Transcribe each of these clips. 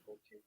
Okay.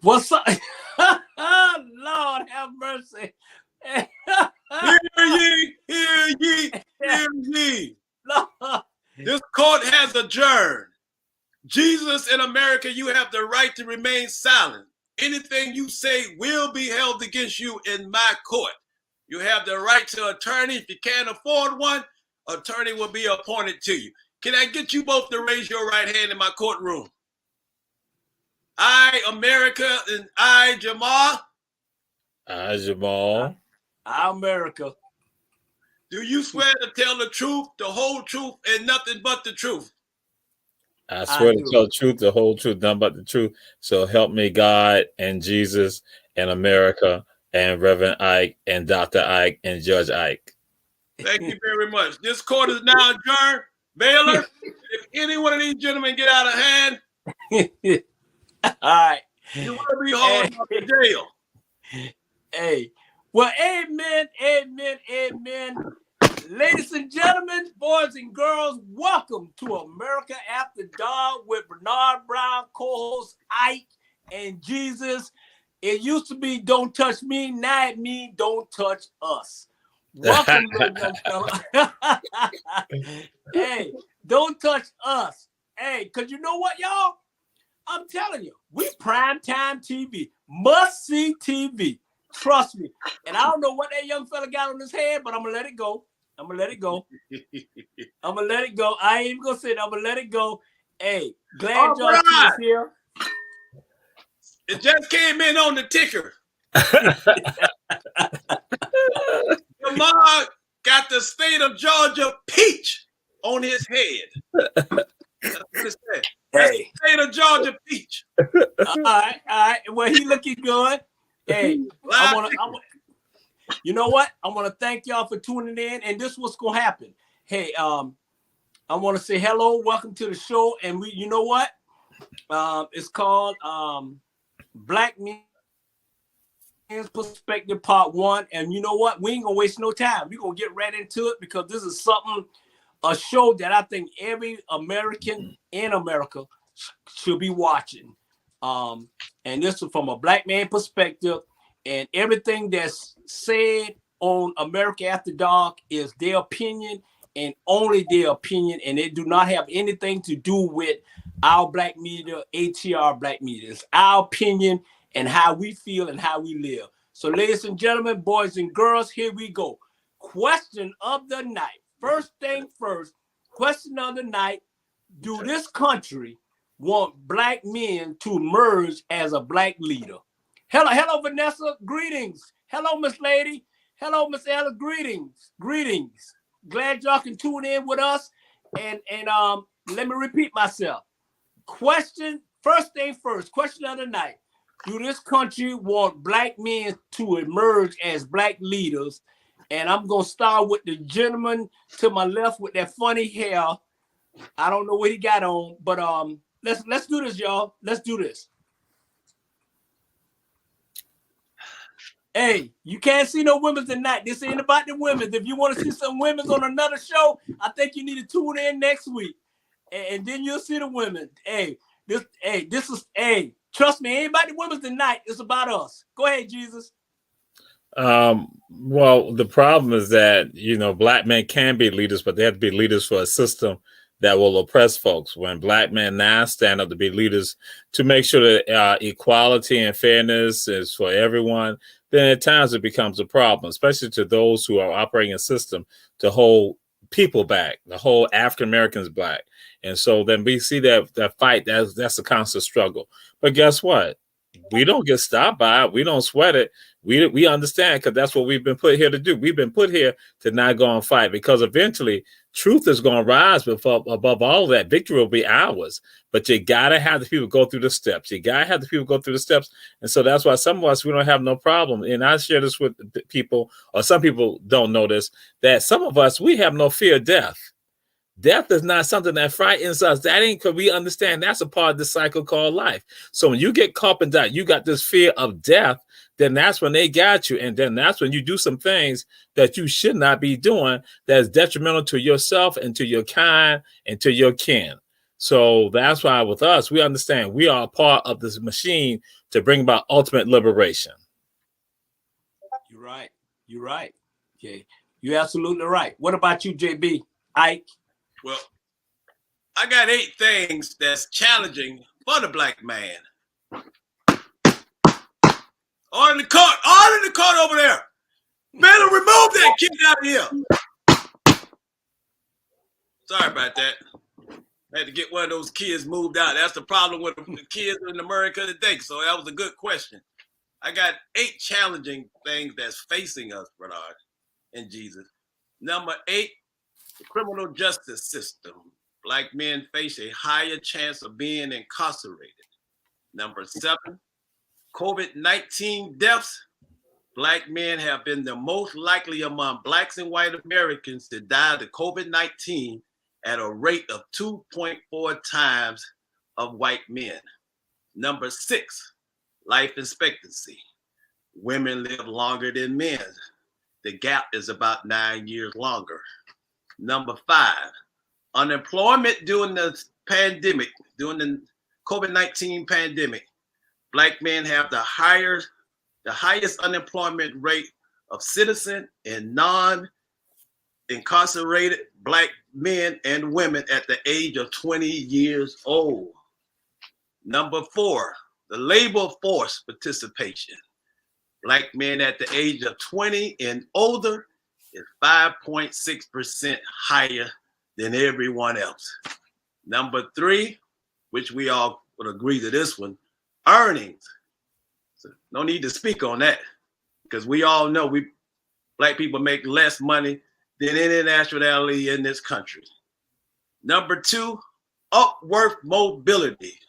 What's up? Lord have mercy. Hear ye, hear ye, hear ye. Lord. This court has adjourned. Jesus in America, you have the right to remain silent. Anything you say will be held against you in my court. You have the right to attorney. If you can't afford one, attorney will be appointed to you. Can I get you both to raise your right hand in my courtroom? I, America, and I, Jamal. I, Jamal. I, America. Do you swear to tell the truth, the whole truth, and nothing but the truth? I swear to tell the truth, the whole truth, nothing but the truth. So help me God and Jesus and America and Reverend Ike and Dr. Ike and Judge Ike. Thank you very much. This court is now adjourned. Baylor, if any one of these gentlemen get out of hand, all right, you will be hauled up to jail. Hey, well, amen, amen, amen. Ladies and gentlemen, boys and girls, welcome to America After Dark with Bernard Brown, co-host Ike and Jesus. It used to be don't touch me, now it means don't touch us. Welcome, young fella. Hey, don't touch us. Hey, because you know what, y'all? I'm telling you, we primetime TV, must-see TV. Trust me. And I don't know what that young fella got on his head, but I'm going to let it go. I'm going to let it go. I'm going to let it go. I ain't even going to say it. I'm going to let it go. Hey, glad y'all is here. It just came in on the ticker. Lamar got the state of Georgia peach on his head. That's what it said. That's the state of Georgia peach. All right. Well, he looking good. Hey, you know what? I want to thank y'all for tuning in, and this is what's gonna happen. Hey, I want to say hello, welcome to the show, and you know what? It's called Black Men's Perspective Part 1. And you know what? We ain't gonna waste no time. We're gonna get right into it because this is a show that I think every American in America should be watching. And this is from a black man perspective, and everything that's said on America After Dark is their opinion and only their opinion, and it do not have anything to do with our black media, ATR black media. It's our opinion and how we feel and how we live. So, ladies and gentlemen, boys and girls, here we go. Question of the night. First thing first, question of the night. Do this country want black men to emerge as a black leader? Hello, Vanessa. Greetings. Hello, Miss Lady. Hello, Miss Ella. Greetings. Glad y'all can tune in with us. And let me repeat myself. First thing first, question of the night. Do this country want black men to emerge as black leaders? And I'm gonna start with the gentleman to my left with that funny hair. I don't know what he got on, but let's do this, y'all. Let's do this. Hey, you can't see no women tonight. This ain't about the women. If you want to see some women on another show, I think you need to tune in next week, and then you'll see the women. Trust me, ain't about the women tonight. It's about us. Go ahead, Jesus. Well, the problem is that, black men can be leaders, but they have to be leaders for a system that will oppress folks. When black men now stand up to be leaders to make sure that equality and fairness is for everyone, then at times it becomes a problem, especially to those who are operating a system to hold people back, the whole African Americans back. And so then we see that fight, that's a constant struggle. But guess what? We don't get stopped by it. We don't sweat it. We understand, because that's what we've been put here to do. We've been put here to not go and fight, because eventually truth is going to rise above all of that. Victory will be ours. But you got to have the people go through the steps. And so that's why some of us, we don't have no problem. And I share this with people, or some people don't know this, that some of us, we have no fear of death. Death is not something that frightens us. That ain't, because we understand that's a part of the cycle called life. So when you get caught in that, you got this fear of death, then that's when they got you. And then that's when you do some things that you should not be doing, that's detrimental to yourself and to your kind and to your kin. So that's why with us, we understand we are a part of this machine to bring about ultimate liberation. You're right. Okay. You're absolutely right. What about you, JB? Ike? Well, I got 8 things that's challenging for the black man. Order in the court over there. Better remove that kid out of here. Sorry about that. I had to get one of those kids moved out. That's the problem with the kids in America today. So that was a good question. I got 8 challenging things that's facing us, Bernard and Jesus. Number 8, the criminal justice system. Black men face a higher chance of being incarcerated. Number 7, COVID-19 deaths. Black men have been the most likely among blacks and white Americans to die of COVID-19 at a rate of 2.4 times of white men. Number 6, life expectancy. Women live longer than men. The gap is about 9 years longer. Number 5, unemployment during the pandemic, during the COVID-19 pandemic. Black men have the highest unemployment rate of citizen and non-incarcerated black men and women at the age of 20 years old. Number 4, the labor force participation. Black men at the age of 20 and older is 5.6% higher than everyone else. Number 3, which we all would agree to this one, earnings. So no need to speak on that, because we all know black people make less money than any nationality in this country. Number 2, upward mobility.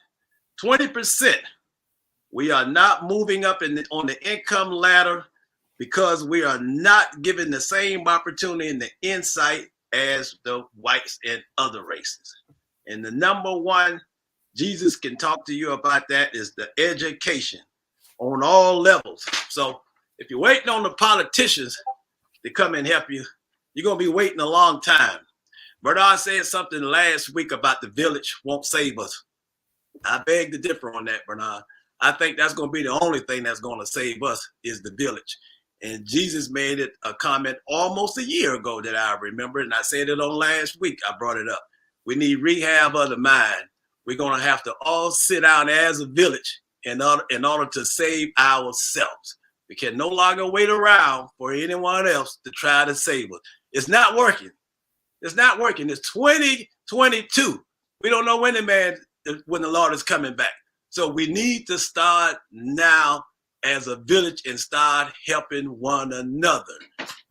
20%. We are not moving up on the income ladder because we are not given the same opportunity and the insight as the whites and other races. And the number 1 Jesus can talk to you about that, is the education on all levels. So if you're waiting on the politicians to come and help you, you're going to be waiting a long time. Bernard said something last week about the village won't save us. I beg to differ on that, Bernard. I think that's going to be the only thing that's going to save us is the village. And Jesus made it a comment almost a year ago that I remember, and I said it on last week. I brought it up. We need rehab of the mind. We're going to have to all sit down as a village in order to save ourselves. We can no longer wait around for anyone else to try to save us. It's not working. It's not working. It's 2022. We don't know when the Lord is coming back. So we need to start now as a village and start helping one another.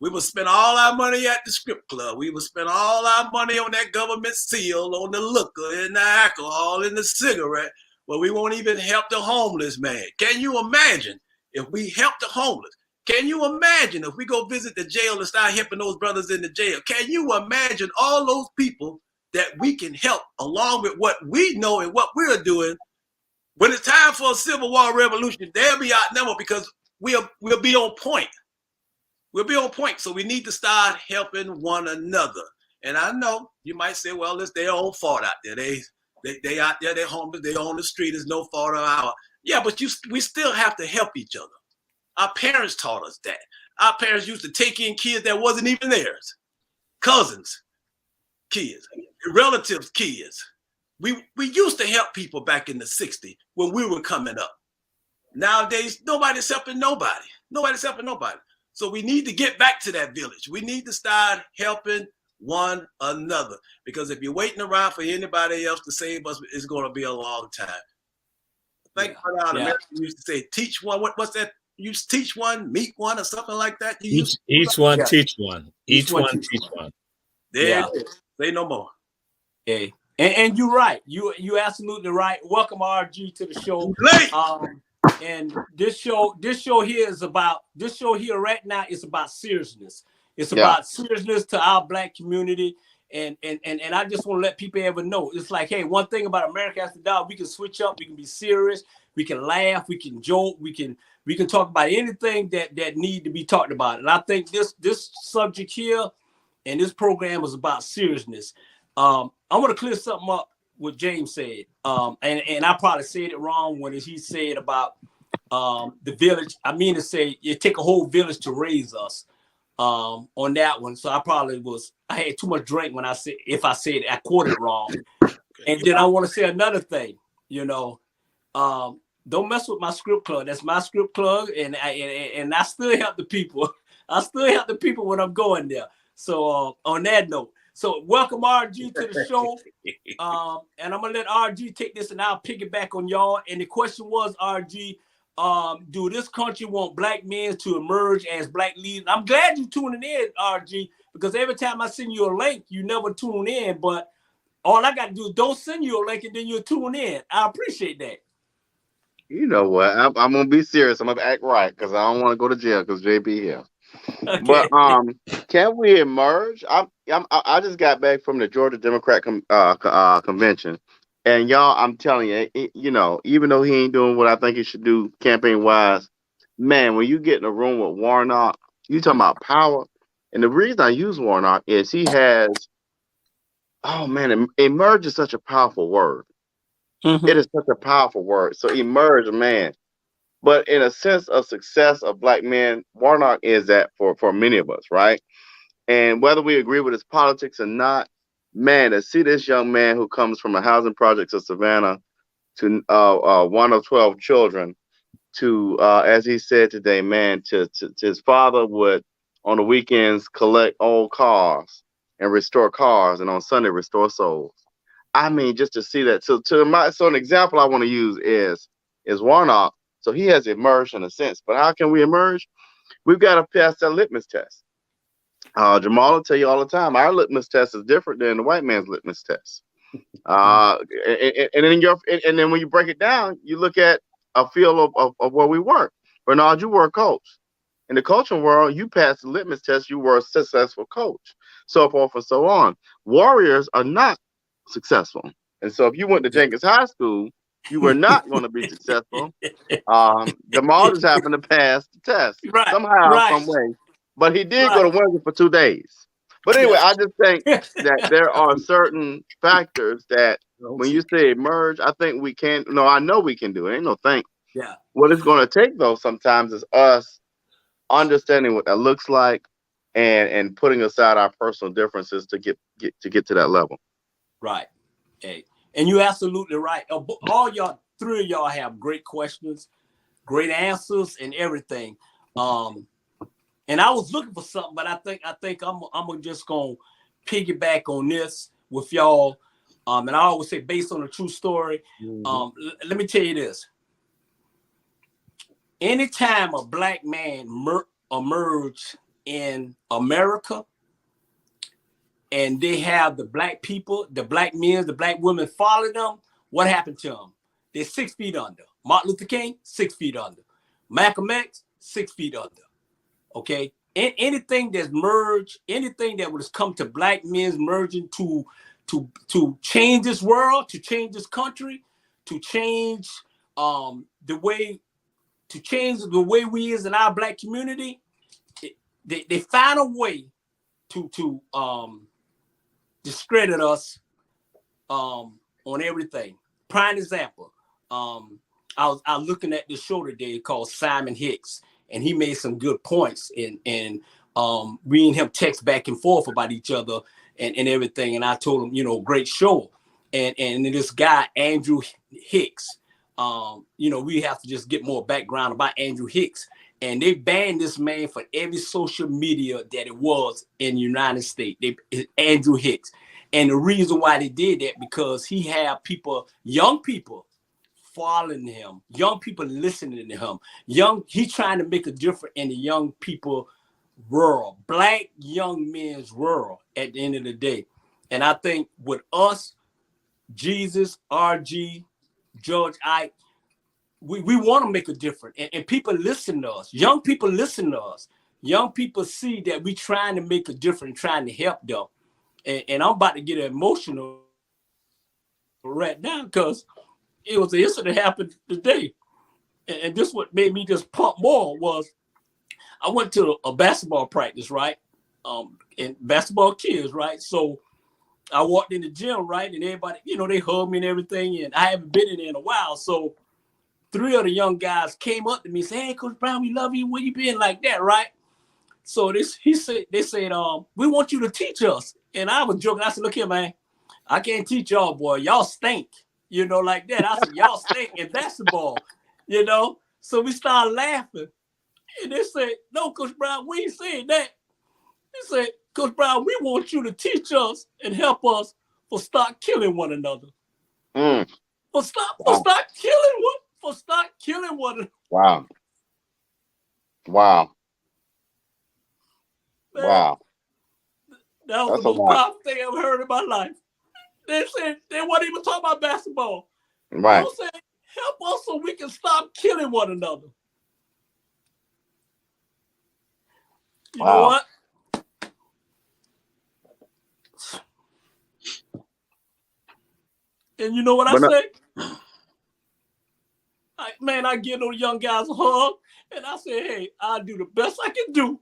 We will spend all our money at the strip club. We will spend all our money on that government seal, on the liquor and the alcohol and the cigarette, but we won't even help the homeless man. Can you imagine if we help the homeless? Can you imagine if we go visit the jail and start helping those brothers in the jail? Can you imagine all those people that we can help along with what we know and what we're doing? When it's time for a Civil War revolution, they'll be outnumbered because we'll be on point. We'll be on point. So we need to start helping one another. And I know you might say, well, it's their own fault out there. They out there, they're homeless, they're on the street, it's no fault of ours. Yeah, but we still have to help each other. Our parents taught us that. Our parents used to take in kids that wasn't even theirs. Cousins, kids, relatives, kids. We used to help people back in the 60s when we were coming up. Nowadays, nobody's helping nobody. Nobody's helping nobody. So we need to get back to that village. We need to start helping one another. Because if you're waiting around for anybody else to save us, it's going to be a long time. I think America used to say, teach one. What's that? You teach one, meet one, or something like that. Each one teach one. Each one teach one. There it is. Say no more. Hey. And you're right. You absolutely right. Welcome RG to the show. And this show here right now is about seriousness. It's about seriousness to our Black community. And I just want to let people ever know. It's like, hey, one thing about America After Dark, we can switch up, we can be serious, we can laugh, we can joke, we can talk about anything that need to be talked about. And I think this subject here and this program is about seriousness. I want to clear something up what James said. And I probably said it wrong when he said about the village. I mean to say it take a whole village to raise us on that one. So I had too much drink when I said I quoted it wrong. And then I want to say another thing, don't mess with my script club. That's my script club. And I still help the people. I still help the people when I'm going there. So on that note, so welcome RG to the show. And I'm going to let RG take this and I'll pick it back on y'all. And the question was, RG, do this country want Black men to emerge as Black leaders? I'm glad you're tuning in, RG, because every time I send you a link, you never tune in. But all I got to do is don't send you a link and then you'll tune in. I appreciate that. You know what? I'm going to be serious. I'm going to act right because I don't want to go to jail because JB here. Okay. But can we emerge? I just got back from the Georgia Democrat convention, and y'all, I'm telling you, even though he ain't doing what I think he should do campaign wise, man, when you get in a room with Warnock, you talking about power. And the reason I use Warnock is he has, emerge is such a powerful word. Mm-hmm. It is such a powerful word. So emerge, man. But in a sense of success of Black men, Warnock is that for many of us, right? And whether we agree with his politics or not, man, to see this young man who comes from a housing project of Savannah to one of 12 children to, as he said today, man, to his father would on the weekends collect old cars and restore cars and on Sunday restore souls. I mean, just to see that. So an example I want to use is Warnock. So he has emerged in a sense, but how can we emerge? We've got to pass that litmus test. Jamal will tell you all the time, our litmus test is different than the white man's litmus test. And then when you break it down, you look at a field of where we work. Bernard, you were a coach. In the coaching world, you passed the litmus test, you were a successful coach, so forth and so on. Warriors are not successful. And so if you went to Jenkins High School, you were not going to be successful. Jamal just happened to pass the test somehow, some way. But he did go to Windsor for 2 days. But anyway, I just think that there are certain factors that when you say emerge, I think we can. No, I know we can do it. Ain't no think. Yeah. What it's going to take, though, sometimes is us understanding what that looks like and putting aside our personal differences to get to that level. Right. Hey, and you're absolutely right. All y'all, 3 of y'all have great questions, great answers, and everything. And I was looking for something, but I think I'm just gonna piggyback on this with y'all. And I always say based on a true story. Let me tell you this. Anytime a black man emerged in America, and they have the black people, the black men, the black women follow them, what happened to them? They're 6 feet under. Martin Luther King, 6 feet under. Malcolm X, 6 feet under. Okay? Anything that's merged, anything that would come to black men merging to change this world, to change this country, to change the way we is in our black community, they find a way to discredit us on everything. Prime example, I was looking at this show today called Simon Hicks, and he made some good points in reading him text back and forth about each other and everything. And I told him, great show. And this guy, Andrew Hicks, we have to just get more background about Andrew Hicks. And they banned this man for every social media that it was in the United States. Andrew Hicks. And the reason why they did that, because he had young people following him, young people listening to him. He's trying to make a difference in the young people world, black young men's world at the end of the day. And I think with us, Jesus, RG, George Ike, we want to make a difference, and people listen to us. Young people listen to us. Young people see that we trying to make a difference, trying to help them. And I'm about to get emotional right now because it was an incident that happened today. And this what made me just pump more was I went to a basketball practice, right? And basketball kids, right? So I walked in the gym, right? And everybody, they hugged me and everything. And I haven't been in there in a while. So 3 of the young guys came up to me and said, "Hey, Coach Brown, we love you. Where you been?" Like that, right? So they said, "We want you to teach us." And I was joking. I said, "Look here, man. I can't teach y'all, boy. Y'all stink." Like that. I said, "Y'all stink in basketball." So we started laughing. And they said, "No, Coach Brown, we ain't saying that." They said, "Coach Brown, we want you to teach us and help us for start killing one another. For start killing one another." Wow. Man, Wow. that was the most powerful thing I ever heard in my life. They said they weren't even talking about basketball. Right. They said, "Help us so we can stop killing one another." You know what? And you know what I say? I give those young guys a hug, and I say, "Hey, I'll do the best I can do,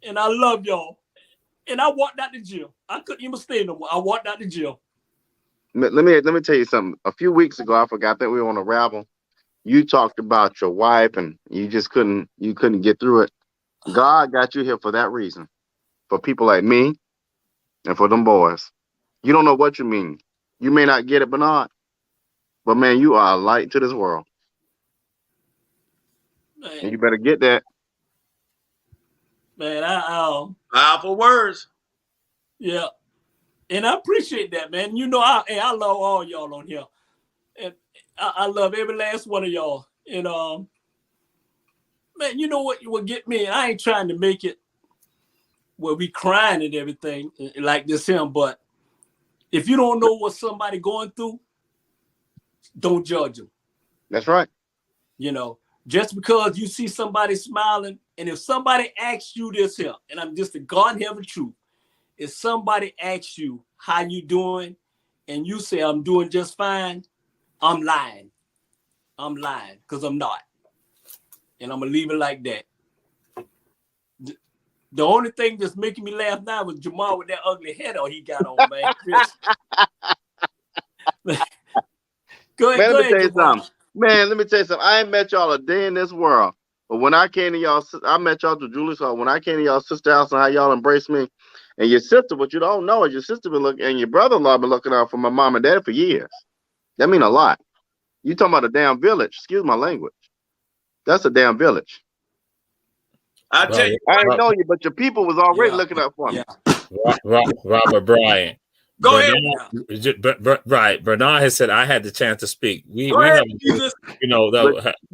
and I love y'all." And I walked out the gym. I couldn't even stay no more. I walked out the gym. Let me tell you something. A few weeks ago, I forgot that we were on a Rabble. You talked about your wife, and you just couldn't get through it. God got you here for that reason, for people like me, and for them boys. You don't know what you mean. You may not get it, Bernard, but man, you are a light to this world. Man. And you better get that. Man, powerful words. Yeah. And I appreciate that, man. I love all y'all on here. And I love every last one of y'all. And man, you know what would get me? I ain't trying to make it where we crying and everything like this him, but if you don't know what somebody going through, don't judge them. That's right. Just because you see somebody smiling, and if somebody asks you this here, and I'm just the God in heaven truth, if somebody asks you how you doing, and you say I'm doing just fine, I'm lying. I'm lying because I'm not. And I'm going to leave it like that. The only thing that's making me laugh now was Jamal with that ugly head on he got on, man. Go ahead, let me tell you Jamal. something. Man, let me tell you something. I ain't met y'all a day in this world. But when I came to y'all, I met y'all to Julie's house. When I came to y'all sister house and how y'all embraced me, and your sister, what you don't know is your sister been looking, and your brother-in-law been looking out for my mom and dad for years. That mean a lot. You talking about a damn village? Excuse my language. That's a damn village. I tell you, I didn't know you, but your people was already looking out for me. Robert Bryant. Go ahead. Right. Bernard has said I had the chance to speak. Go ahead, Jesus. You know,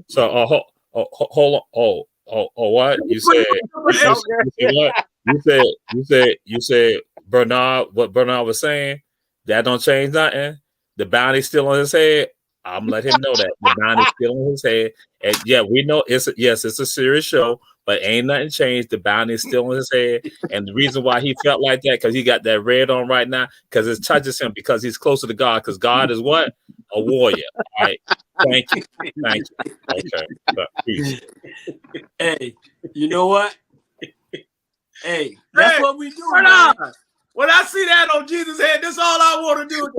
so hold on. What you said? You said Bernard. What Bernard was saying, that don't change nothing. The bounty's still on his head. I'm let him know that the bounty's still on his head. And yeah, we know it's a serious show, but ain't nothing changed. The bounty's still on his head, and the reason why he felt like that because he got that red on right now because it touches him because he's closer to God. Because God is what? A warrior. All right. Thank you. Okay. Peace. Hey, you know what? Hey, that's what we do, man. When I see that on Jesus' head, that's all I want to do.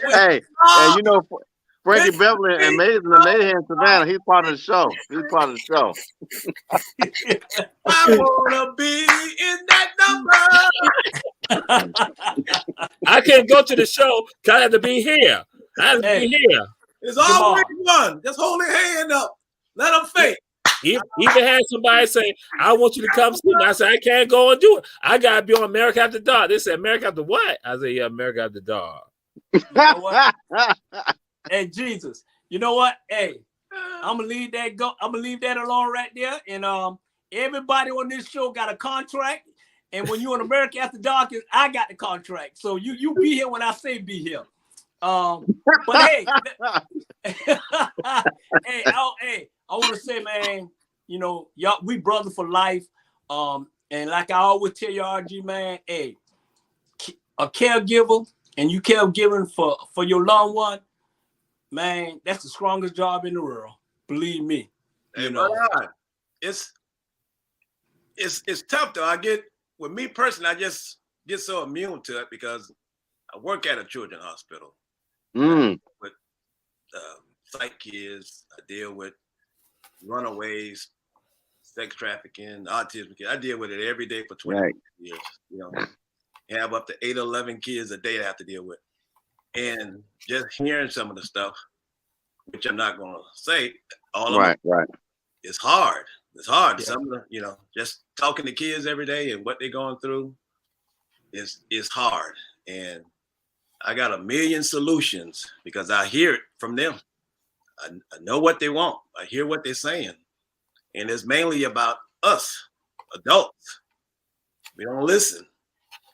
Hey, and you know, Frankie Beverly and Mason and Mayhem Savannah, he's part of the show. He's part of the show. I want to be in that number. I can't go to the show because I have to be here. I have to be here. It's always one. Just hold your hand up. Let them fake. Even had somebody say, I want you to come see me. I said, I can't go and do it. I got to be on America After Dark. They said, America After what? I said, yeah, America After Dark. You know what? Hey, Jesus. You know what? Hey, I'm going to leave that go. I'm going to leave that alone right there. And everybody on this show got a contract. And when you're on America After Dark, I got the contract. So you be here when I say be here. But hey, I want to say, man, you know, y'all, we brother for life. And like I always tell you, RG, man, hey, a caregiver and you caregiving for your loved one, man, that's the strongest job in the world. Believe me. You know, it's tough though. With me personally, I just get so immune to it because I work at a children's hospital. With psych kids, I deal with runaways, sex trafficking, autism kids. I deal with it every day for 20 years. You know, you have up to 8 or 11 kids a day I have to deal with. And just hearing some of the stuff, which I'm not going to say, all of it, it's hard. It's hard. Yeah. Some of the, you know, just talking to kids every day and what they're going through is hard. And I got a million solutions because I hear it from them. I know what they want. I hear what they're saying. And it's mainly about us, adults. We don't listen.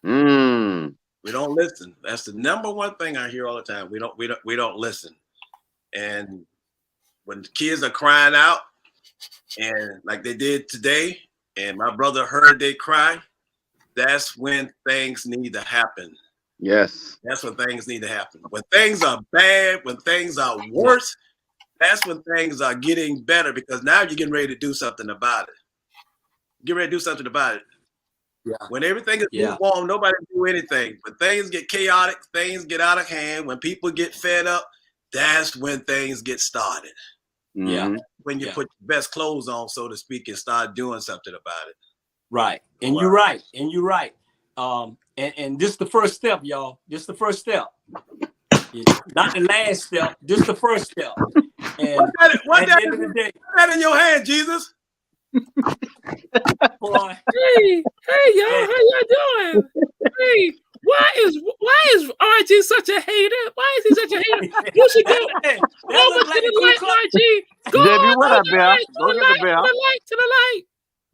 We don't listen. That's the number one thing I hear all the time. We don't listen. And when kids are crying out, and like they did today, and my brother heard they cry, that's when things need to happen. Yes. That's when things need to happen. When things are bad, when things are worse, that's when things are getting better because now you're getting ready to do something about it. Get ready to do something about it. Yeah. When everything is warm, nobody do anything. When things get chaotic, things get out of hand, when people get fed up, that's when things get started. Yeah. When you put your best clothes on, so to speak, and start doing something about it. Right. And you're right. And you're right. And this is the first step, y'all. This is the first step. Not the last step. This is the first step. And what that in your hand, Jesus? Boy. Hey, y'all, how y'all doing? Hey, why is RG such a hater? Why is he such a hater? You should go over to the light, RG. Go JB, what up, Bell? Go to the light.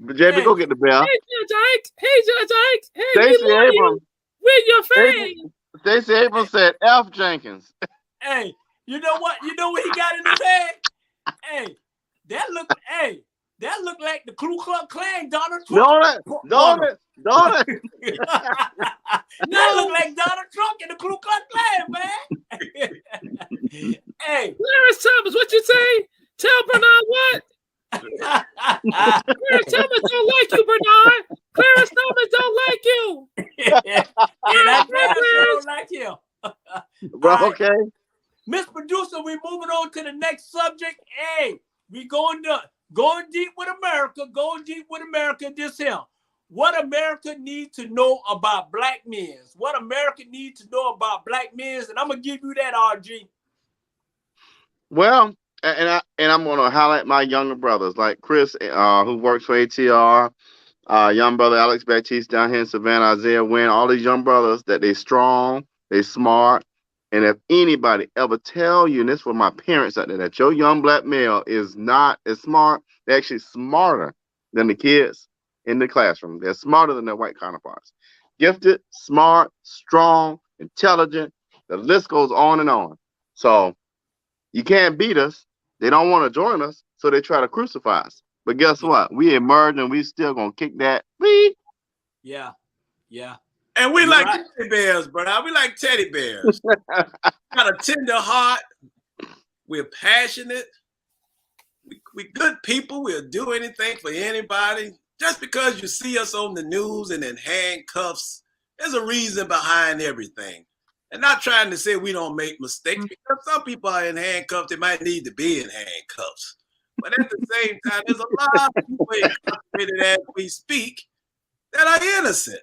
JB, go get the bell. Hey, Judge Ike. Hey, Stacey Abrams. We're your fans. Stacey Abrams said F. Jenkins. Hey, you know what? You know what he got in his head? Hey, that look like the Ku Klux Klan, Donald Trump. Don't it? That look like Donald Trump in the Ku Klux Klan, man. Hey, Clarence Thomas, what you say? Tell Bernard what? Clarence Thomas don't like you, Bernard. Clarence Thomas don't like you. yeah, that man sure don't like him. Bro, All right. okay. Miss Producer, we moving on to the next subject. Hey, we going deep with America. Going deep with America. This here. What America needs to know about black men. What America needs to know about black men. And I'm gonna give you that, RG. Well, and I'm gonna highlight my younger brothers like Chris, who works for ATR. Young brother Alex Baptiste down here in Savannah, Isaiah Wynn, all these young brothers that they strong, they smart. And if anybody ever tell you, and this for my parents out there, that your young black male is not as smart, they're actually smarter than the kids in the classroom. They're smarter than their white counterparts. Gifted, smart, strong, intelligent. The list goes on and on. So you can't beat us. They don't want to join us, so they try to crucify us. But guess what? We emerge and we still gonna kick that. Yeah, yeah. And we You're like right. teddy bears, brother. We like teddy bears. Got a tender heart. We're passionate. We good people. We'll do anything for anybody. Just because you see us on the news and in handcuffs, there's a reason behind everything. And not trying to say we don't make mistakes, because some people are in handcuffs. They might need to be in handcuffs. But at the same time, there's a lot of people incarcerated as we speak that are innocent.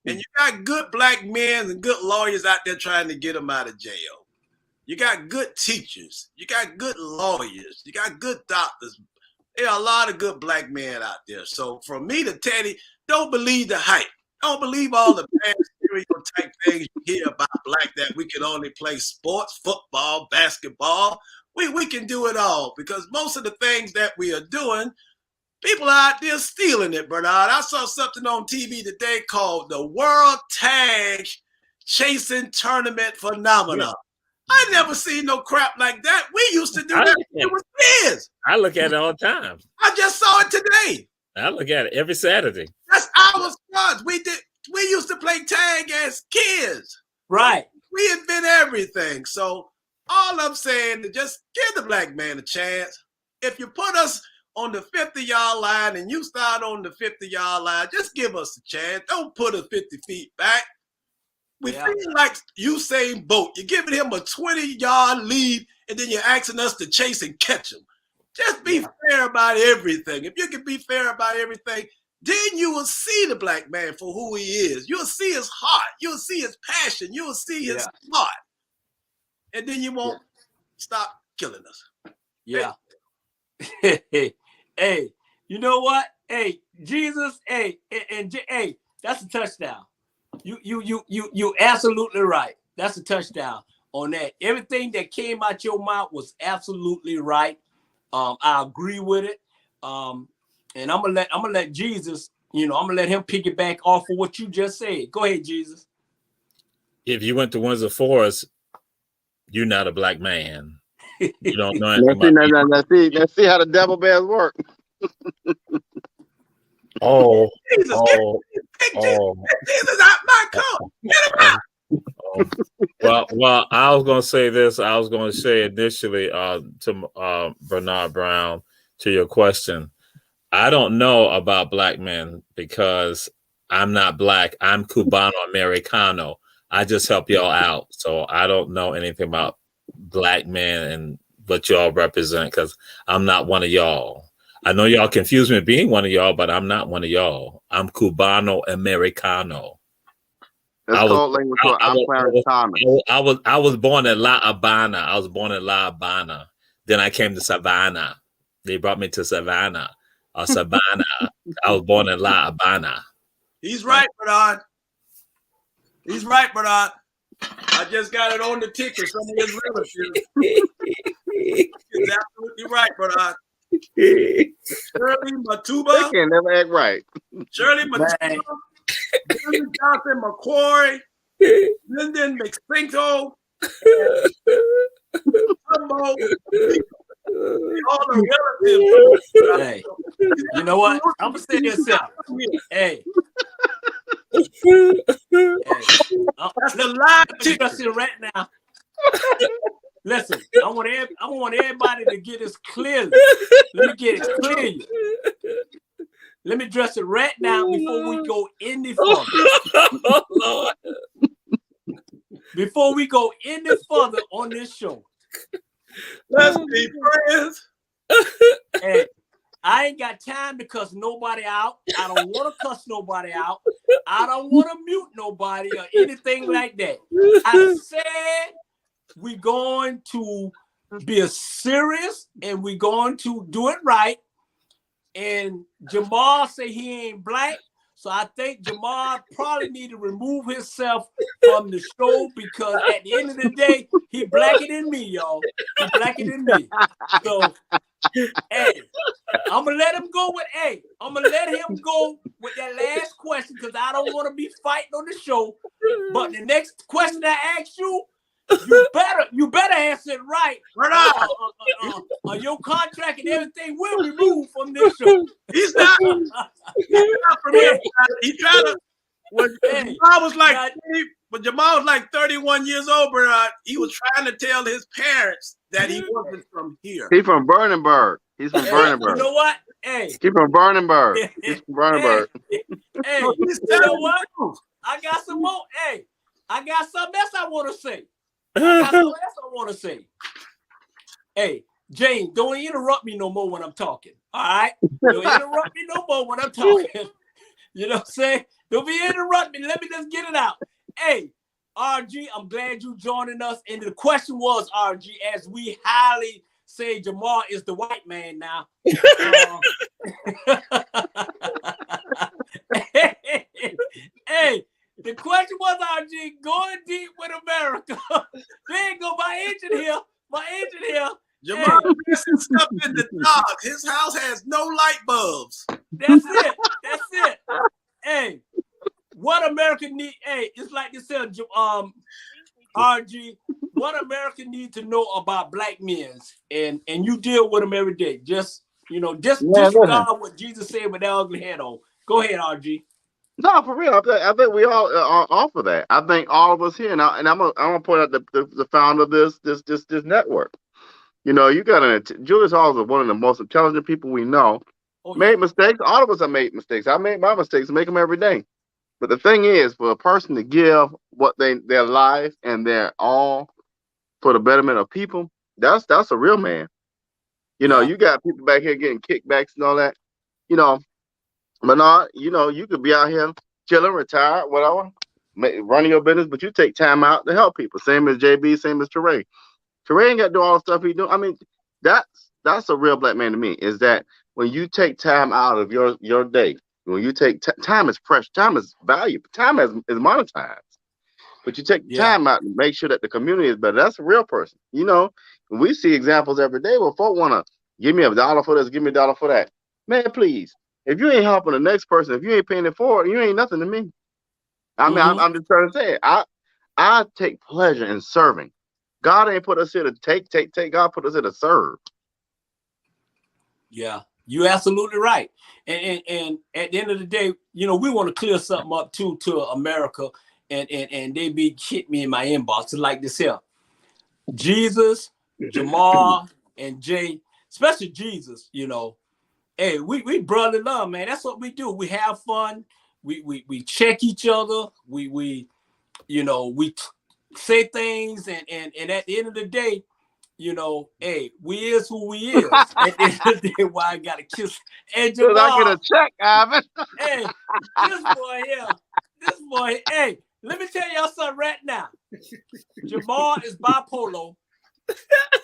And you got good black men and good lawyers out there trying to get them out of jail. You got good teachers. You got good lawyers. You got good doctors. There are a lot of good black men out there. So from me to Teddy, don't believe the hype. Don't believe all the bad stereotype things you hear about black, that we can only play sports, football, basketball. We can do it all, because most of the things that we are doing, people are out there stealing it, Bernard. I saw something on TV today called the World Tag Chasing Tournament Phenomenon. I never seen no crap like that. We used to do that when we were kids. I look at it all the time. I just saw it today. I look at it every Saturday. That's our squads. We used to play tag as kids. Right. We invent everything. So all I'm saying is just give the black man a chance. If you put us on the 50-yard line and you start on the 50-yard line, just give us a chance. Don't put us 50 feet back. We feel like Usain Bolt. You're giving him a 20-yard lead, and then you're asking us to chase and catch him. Just be fair about everything. If you can be fair about everything, then you will see the black man for who he is. You'll see his heart. You'll see his passion. You'll see his heart. And then you won't stop killing us. Yeah. Hey, you know what? Hey, Jesus, hey, that's a touchdown. You absolutely right. That's a touchdown on that. Everything that came out your mouth was absolutely right. I agree with it. And I'm gonna let Jesus, I'm gonna let him piggyback off of what you just said. Go ahead, Jesus. If you went to Windsor Forest, you're not a black man. You don't know anything about Let's see how the devil bears work. Oh, Jesus, Jesus out my coat. Get him out. Well, I was going to say this. I was going to say initially to Bernard Brown, to your question. I don't know about black men because I'm not black. I'm Cubano Americano. I just help y'all out. So I don't know anything about black men and what y'all represent, because I'm not one of y'all. I know y'all confuse me being one of y'all, but I'm not one of y'all. I'm Cubano Americano. That's called language. I'm Clarence Thomas. I was born in La Habana. I was born in La Habana. Then I came to Savannah. They brought me to Savannah. Savannah. I was born in La Habana. He's right, Bernard. He's right, Bernard. I just got it on the ticket. Some of his relatives. He's absolutely right, Bernard. Shirley Matuba. They can never act right. Shirley Matuba. Johnson McCoy. Lyndon McSpinko. All the relatives. Hey, you know what? I'm gonna say this out. Hey, That's the live address it right now. Listen, I want everybody to get this clearly. Let me get it clearly. Let me address it right now before we go any further. Oh, Lord. Before we go any further on this show. Let's be friends. Hey, I ain't got time to cuss nobody out. I don't want to cuss nobody out. I don't want to mute nobody or anything like that. I said we're going to be serious and we're going to do it right. And Jamal say he ain't black. So I think Jamal probably need to remove himself from the show because at the end of the day, he blacker than me, y'all. He blacker than me. So, hey, I'm gonna let him go with I'm gonna let him go with that last question because I don't want to be fighting on the show. But the next question I ask you, you better answer it right. Your contract and everything will be removed from this show. He's not from here. He tried to. When Jamal was like 31 years old, but he was trying to tell his parents that he wasn't from here. He's from Burnenberg. He's from Burnenberg. You know what? Hey, he's from Burnenberg. He's from Burnenberg. Hey, you know what? I got some more. Hey, I got something else I want to say. Hey, Jane, don't interrupt me no more when I'm talking. All right? Don't interrupt me no more when I'm talking. You know what I'm saying? Don't be interrupting me. Let me just get it out. Hey, RG, I'm glad you joining us. And the question was, RG, as we highly say Jamal is the white man now. Hey, the question was, RG, going deep with America. There you go, my agent here. Jamal missing stuff in the dark. His house has no light bulbs. That's it. Hey, what America need? Hey, it's like you said, RG. What America need to know about black men, and you deal with them every day. Just disregard what Jesus said with that ugly head on. Go ahead, RG. No, for real. I think we all are off of that. I think all of us here, and I'm gonna point out the founder of this network. You know, Julius Hall is one of the most intelligent people we know. Made mistakes. All of us have made mistakes. I made my mistakes. Make them every day. But the thing is, for a person to give what their life and their all for the betterment of people, that's a real man. You know, you got people back here getting kickbacks and all that. You know, Bernard, you could be out here chilling, retired, whatever, running your business, but you take time out to help people. Same as JB, same as Teray. Teray ain't got to do all the stuff he do. I mean, that's a real black man to me, is that when you take time out of your day, when you take time is precious, time is valuable, time is monetized. But you take time out to make sure that the community is better. That's a real person. You know, we see examples every day where folk want to give me $1 for this, give me $1 for that. Man, please. If you ain't helping the next person, if you ain't paying it forward, you ain't nothing to me. I mean, I'm just trying to say it. I take pleasure in serving. God ain't put us here to take. God put us here to serve. Yeah, you're absolutely right. And at the end of the day, we want to clear something up too to America, and they be hit me in my inbox. It's like this here. Jesus, Jamal, and Jay, especially Jesus, hey, we brotherly love, man. That's what we do. We have fun. We check each other. We say things, and at the end of the day, hey, we is who we is. At the end of the day, why I gotta kiss. Hey, Jamal, I get a check, Ivan. Hey, this boy, hey, let me tell y'all something right now. Jamal is bipolar.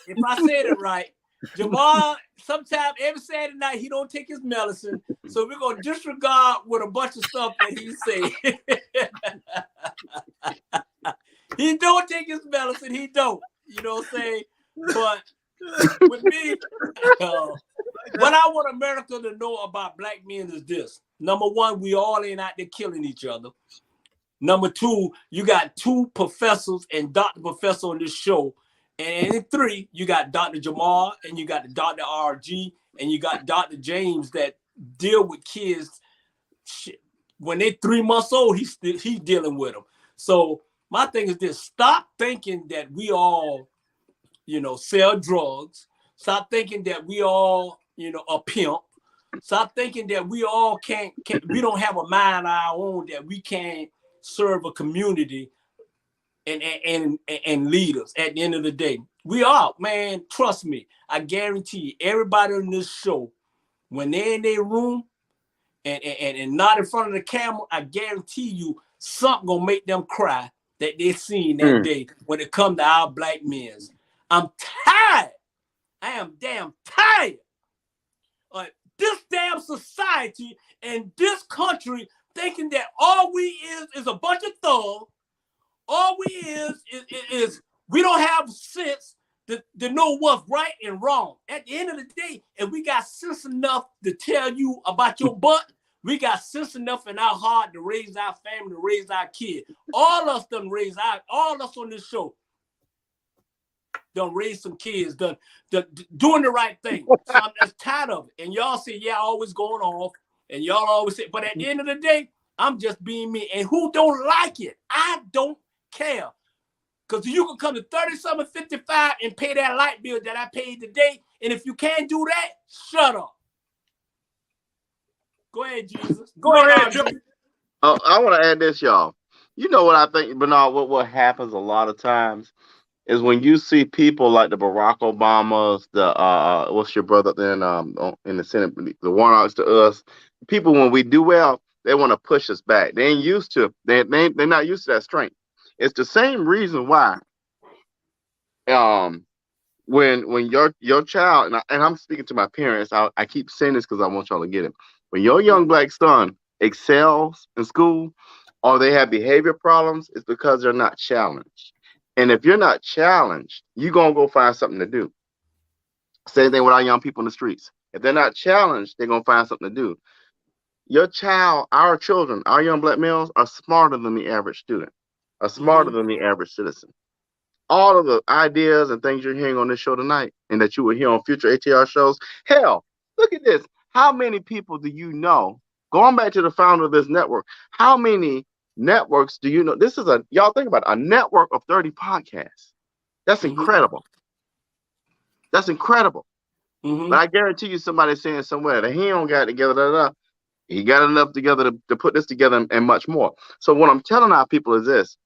If I said it right. Jamal, sometimes every Saturday night, he don't take his medicine. So we're going to disregard with a bunch of stuff that he say. He don't take his medicine. He don't. You know what I'm saying? But with me, what I want America to know about black men is this. Number one, we all ain't out there killing each other. Number two, you got 2 professors and Dr. Professor on this show. And in 3, you got Dr. Jamal, and you got the Dr. RG, and you got Dr. James that deal with kids when they're 3 months old, he's dealing with them. So my thing is this: stop thinking that we all, sell drugs. Stop thinking that we all, a pimp. Stop thinking that we all we don't have a mind of our own, that we can't serve a community and leaders. At the end of the day, we are, man. Trust me, I guarantee you, everybody on this show, when they're in their room and not in front of the camera, I guarantee you something gonna make them cry that they seen that day when it come to our black men. I'm tired. I am damn tired of this damn society and this country thinking that all we is a bunch of thugs. All we is we don't have sense to know what's right and wrong. At the end of the day, if we got sense enough to tell you about your butt, we got sense enough in our heart to raise our family, to raise our kids. All us done raise all us on this show done raise some kids, done doing the right thing. So I'm just tired of it. And y'all say, yeah, always going off. And y'all always say, but at the end of the day, I'm just being me. And who don't like it, I don't care. Because you can come to 37.55 and pay that light bill that I paid today. And if you can't do that, shut up. Go ahead, Jesus. Go ahead, Joe. I want to add this, y'all. You know what I think, Bernard, what happens a lot of times is when you see people like the Barack Obamas, the what's your brother then in the Senate, the Warnocks to us, people, when we do well, they want to push us back. They ain't used to, they're not used to that strength. It's the same reason why when your child, and I'm speaking to my parents, I keep saying this because I want y'all to get it. When your young black son excels in school or they have behavior problems, it's because they're not challenged. And if you're not challenged, you're going to go find something to do. Same thing with our young people in the streets. If they're not challenged, they're going to find something to do. Your child, our children, our young black males are smarter than the average student, are smarter than the average citizen. All of the ideas and things you're hearing on this show tonight and that you will hear on future ATR shows, hell, look at this. How many people do you know, going back to the founder of this network, how many networks do you know? This is y'all think about it, a network of 30 podcasts. That's incredible. That's incredible. But I guarantee you somebody's saying somewhere that he don't got it together, he got enough together to put this together and much more. So what I'm telling our people is this.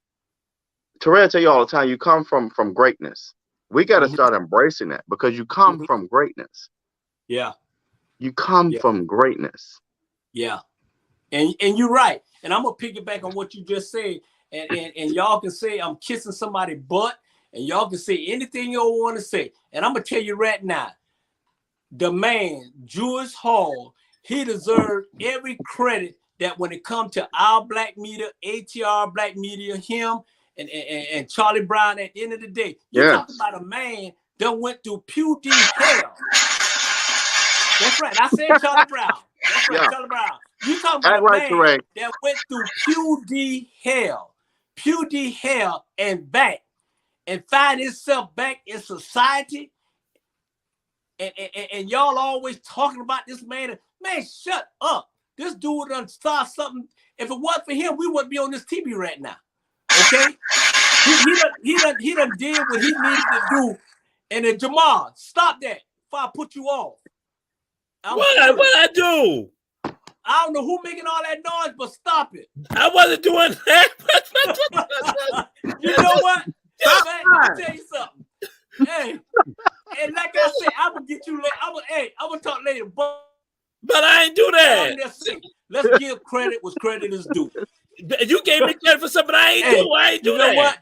Terrell tell you all the time, you come from greatness. We got to start embracing that because you come from greatness. Yeah. You come from greatness. Yeah. And you're right. And I'm going to piggyback on what you just said. And y'all can say I'm kissing somebody's butt. And y'all can say anything you want to say. And I'm going to tell you right now, the man, Julius Hall, he deserved every credit that when it comes to our black media, ATR black media, him and Charlie Brown, at the end of the day, you talk about a man that went through Pew D hell. That's right. I said Charlie Brown. That's right, Charlie Brown. You talking about a man that went through Pew D hell and back and find himself back in society. And y'all always talking about this man. Man, shut up. This dude done start something. If it wasn't for him, we wouldn't be on this TV right now. Okay? He done did what he needed to do. And then Jamal, stop that before I put you off. What I do? I don't know who making all that noise, but stop it. I wasn't doing that. You know what? Let me tell you something. Hey, and like I said, I'm gonna get you. I'm gonna talk later, but I ain't do that. Let's give credit where credit is due. You gave me credit for something I ain't do. I ain't do that. You know what?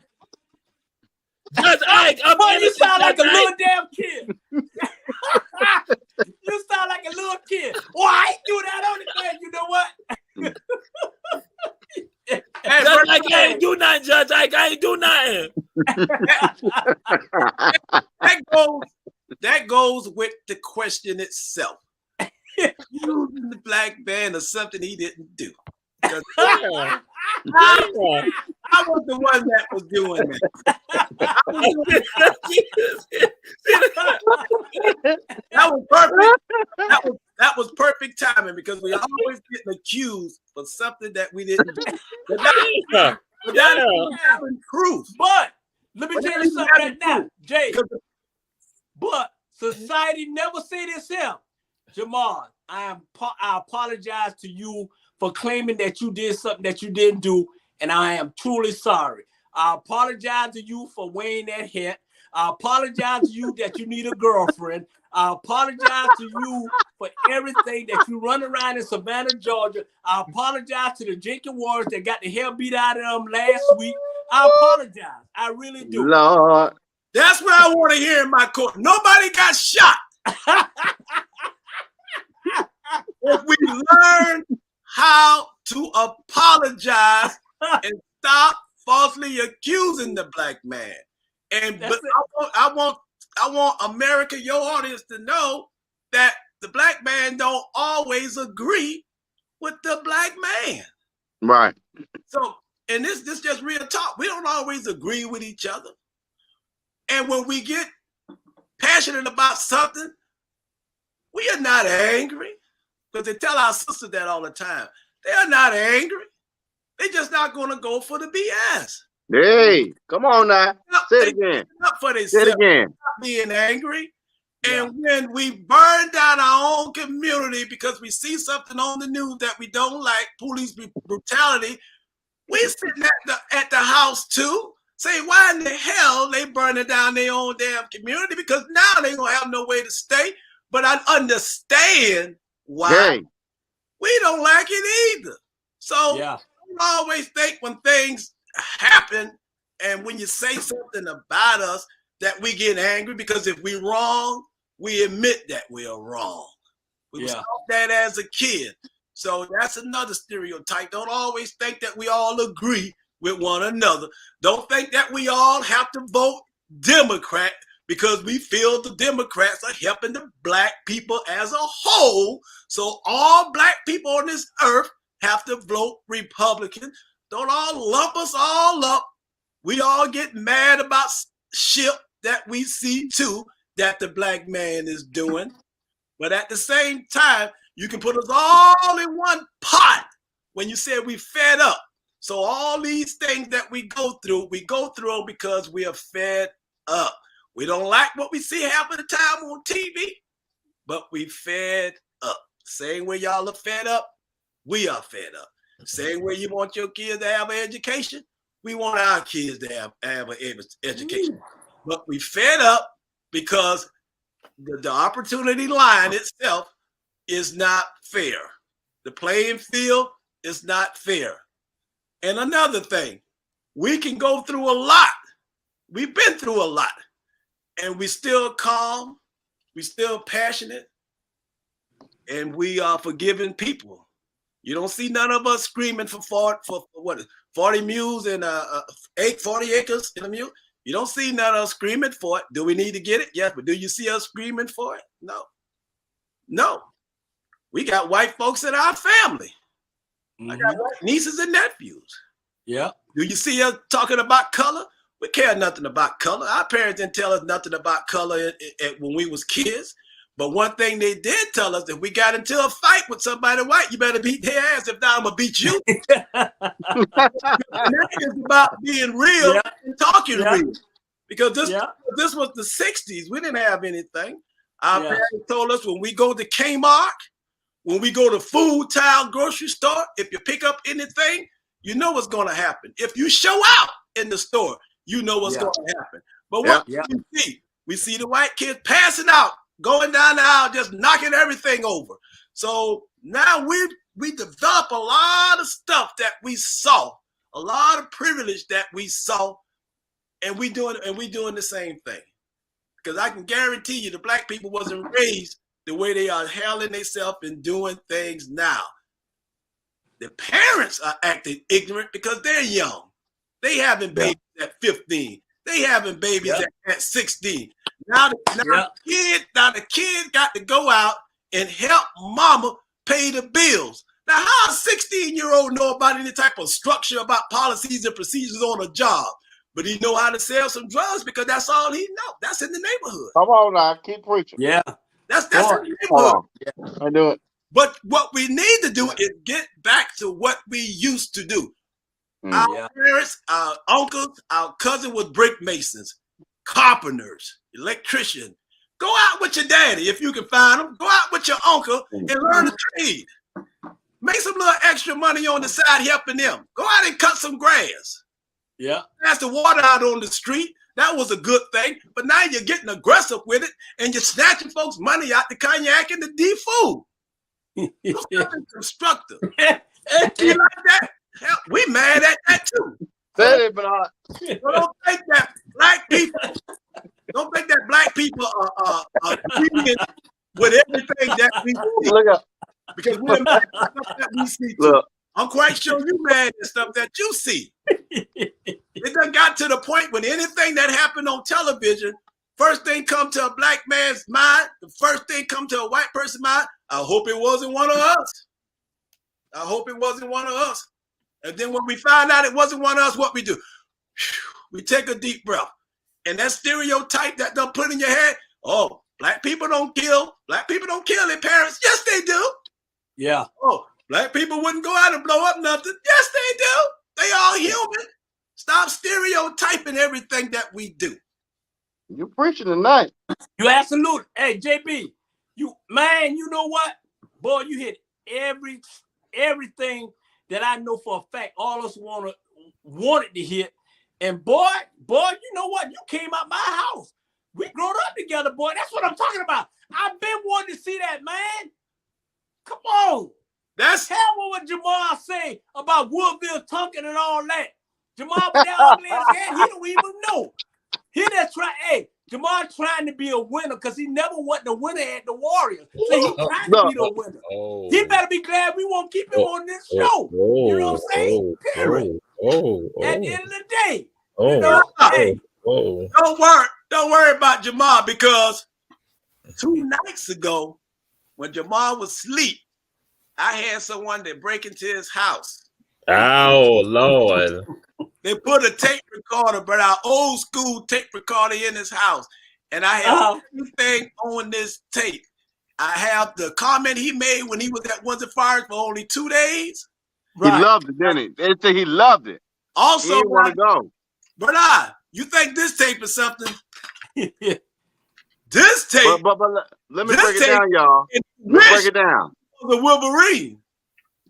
You sound like a little damn kid. You sound like a little kid. Oh, I ain't do that on the bed. You know what? Judge, like I ain't do nothing, Judge. I ain't do nothing. That goes with the question itself. Using the black man or something he didn't do. I was the one that was doing that. That was perfect. That was perfect timing because we always getting accused for something that we didn't do. But that is having proof. But let me tell you something right now, Jay. But society never said this here. Jamal, I apologize to you for claiming that you did something that you didn't do, and I am truly sorry. I apologize to you for wearing that hat. I apologize to you that you need a girlfriend. I apologize to you for everything that you run around in Savannah, Georgia. I apologize to the Jenkins Warriors that got the hell beat out of them last week. I apologize. I really do. Lord. That's what I want to hear in my court. Nobody got shot. If we learn how to apologize and stop falsely accusing the black man. But I want America, your audience, to know that the black man don't always agree with the black man. Right. So, and this just real talk. We don't always agree with each other. And when we get passionate about something, we are not angry. Because they tell our sisters that all the time. They are not angry. They're just not going to go for the BS. Hey, come on now. Say it again. Say it again. Not being angry. And when we burn down our own community because we see something on the news that we don't like, police brutality, we sitting at the house too, say, why in the hell they burning down their own damn community? Because now they don't have no way to stay. But I understand why we don't like it either. So I always think when things happen and when you say something about us that we get angry, because if we're wrong, we admit that we are wrong. We was taught that as a kid. So that's another stereotype. Don't always think that we all agree with one another. Don't think that we all have to vote Democrat because we feel the Democrats are helping the black people as a whole. So all black people on this earth have to vote Republican. Don't all lump us all up. We all get mad about shit that we see too that the black man is doing. But at the same time, you can put us all in one pot when you say we fed up. So all these things that we go through because we are fed up. We don't like what we see half of the time on TV, but we fed up. Same way y'all are fed up, we are fed up. Same way you want your kids to have an education, we want our kids to have an education. But we fed up because the opportunity line itself is not fair. The playing field is not fair. And another thing, we can go through a lot. We've been through a lot. And we still calm, we still passionate, and we are forgiving people. You don't see none of us screaming for 40 mules and 40 acres in a mule. You don't see none of us screaming for it. Do we need to get it? Yes, but do you see us screaming for it? No. No. We got white folks in our family. I got white nieces and nephews. Yeah. Do you see us talking about color? We care nothing about color. Our parents didn't tell us nothing about color when we was kids. But one thing they did tell us, if we got into a fight with somebody white, you better beat their ass. If not, I'm going to beat you. And that is about being real and talking real. Because this was the 60s. We didn't have anything. Our parents told us when we go to Kmart, when we go to Food Town grocery store, if you pick up anything, you know what's going to happen. If you show out in the store, you know what's going to happen. But what we see? We see the white kids passing out, going down the aisle, just knocking everything over. So now we develop a lot of stuff that we saw, a lot of privilege that we saw, and we doing the same thing. Because I can guarantee you the black people wasn't raised the way they are handling themselves and doing things now. The parents are acting ignorant because they're young. They having babies at 15. They having babies at 16. Now the kid got to go out and help mama pay the bills. Now, how a 16-year-old know about any type of structure about policies and procedures on a job? But he know how to sell some drugs because that's all he know. That's in the neighborhood. Come on now, keep preaching. Yeah. That's the Hold neighborhood. on. I do it. But what we need to do is get back to what we used to do. Our parents, our uncles, our cousins was brick masons, carpenters, electricians. Go out with your daddy if you can find them. Go out with your uncle and learn the trade. Make some little extra money on the side helping them. Go out and cut some grass. Yeah. Pass the water out on the street. That was a good thing. But now you're getting aggressive with it and you're snatching folks' money out the cognac and the D-food. It's nothing constructive. You like that? Hell, we mad at that too. Say it, but don't think that black people are agreeing with everything that we see. look up. Because we're mad at stuff that we see too. Look. I'm quite sure you mad at stuff that you see. It done got to the point when anything that happened on television, first thing come to a black man's mind, the first thing come to a white person's mind, I hope it wasn't one of us. I hope it wasn't one of us. And then when we find out it wasn't one of us, what we do? We take a deep breath. And that stereotype that done put in your head, oh, black people don't kill. Black people don't kill their parents. Yes, they do. Yeah. Oh, black people wouldn't go out and blow up nothing. Yes, they do. They all human. Stop stereotyping everything that we do. You preaching tonight. You absolutely. Hey, JB, you know what? Boy, you hit everything that I know for a fact all of us wanted to hit. And boy, you know what? You came out my house. We grew up together, boy. That's what I'm talking about. I've been wanting to see that, man. Come on. That's tell me what Jamal say about Woodville Tunkin and all that. Jamal with that ugly ass head, he don't even know. He just Jamal trying to be a winner because he never won the winner at the Warriors. So he trying to be the winner. He better be glad we won't keep him on this show. You know what I'm saying? Period. At the end of the day. You know, Don't worry about Jamal, because 2 nights ago, when Jamal was asleep, I had someone that break into his house. Oh, Lord. They put a tape recorder, but our old school tape recorder in his house. And I have everything on this tape. I have the comment he made when he was at Windsor Fires for only 2 days. Right. He loved it, didn't he? They say he loved it. Also, he didn't want to go. But you think this tape is something? This tape. But let me break it down, y'all. Let me break it down. The Wolverine.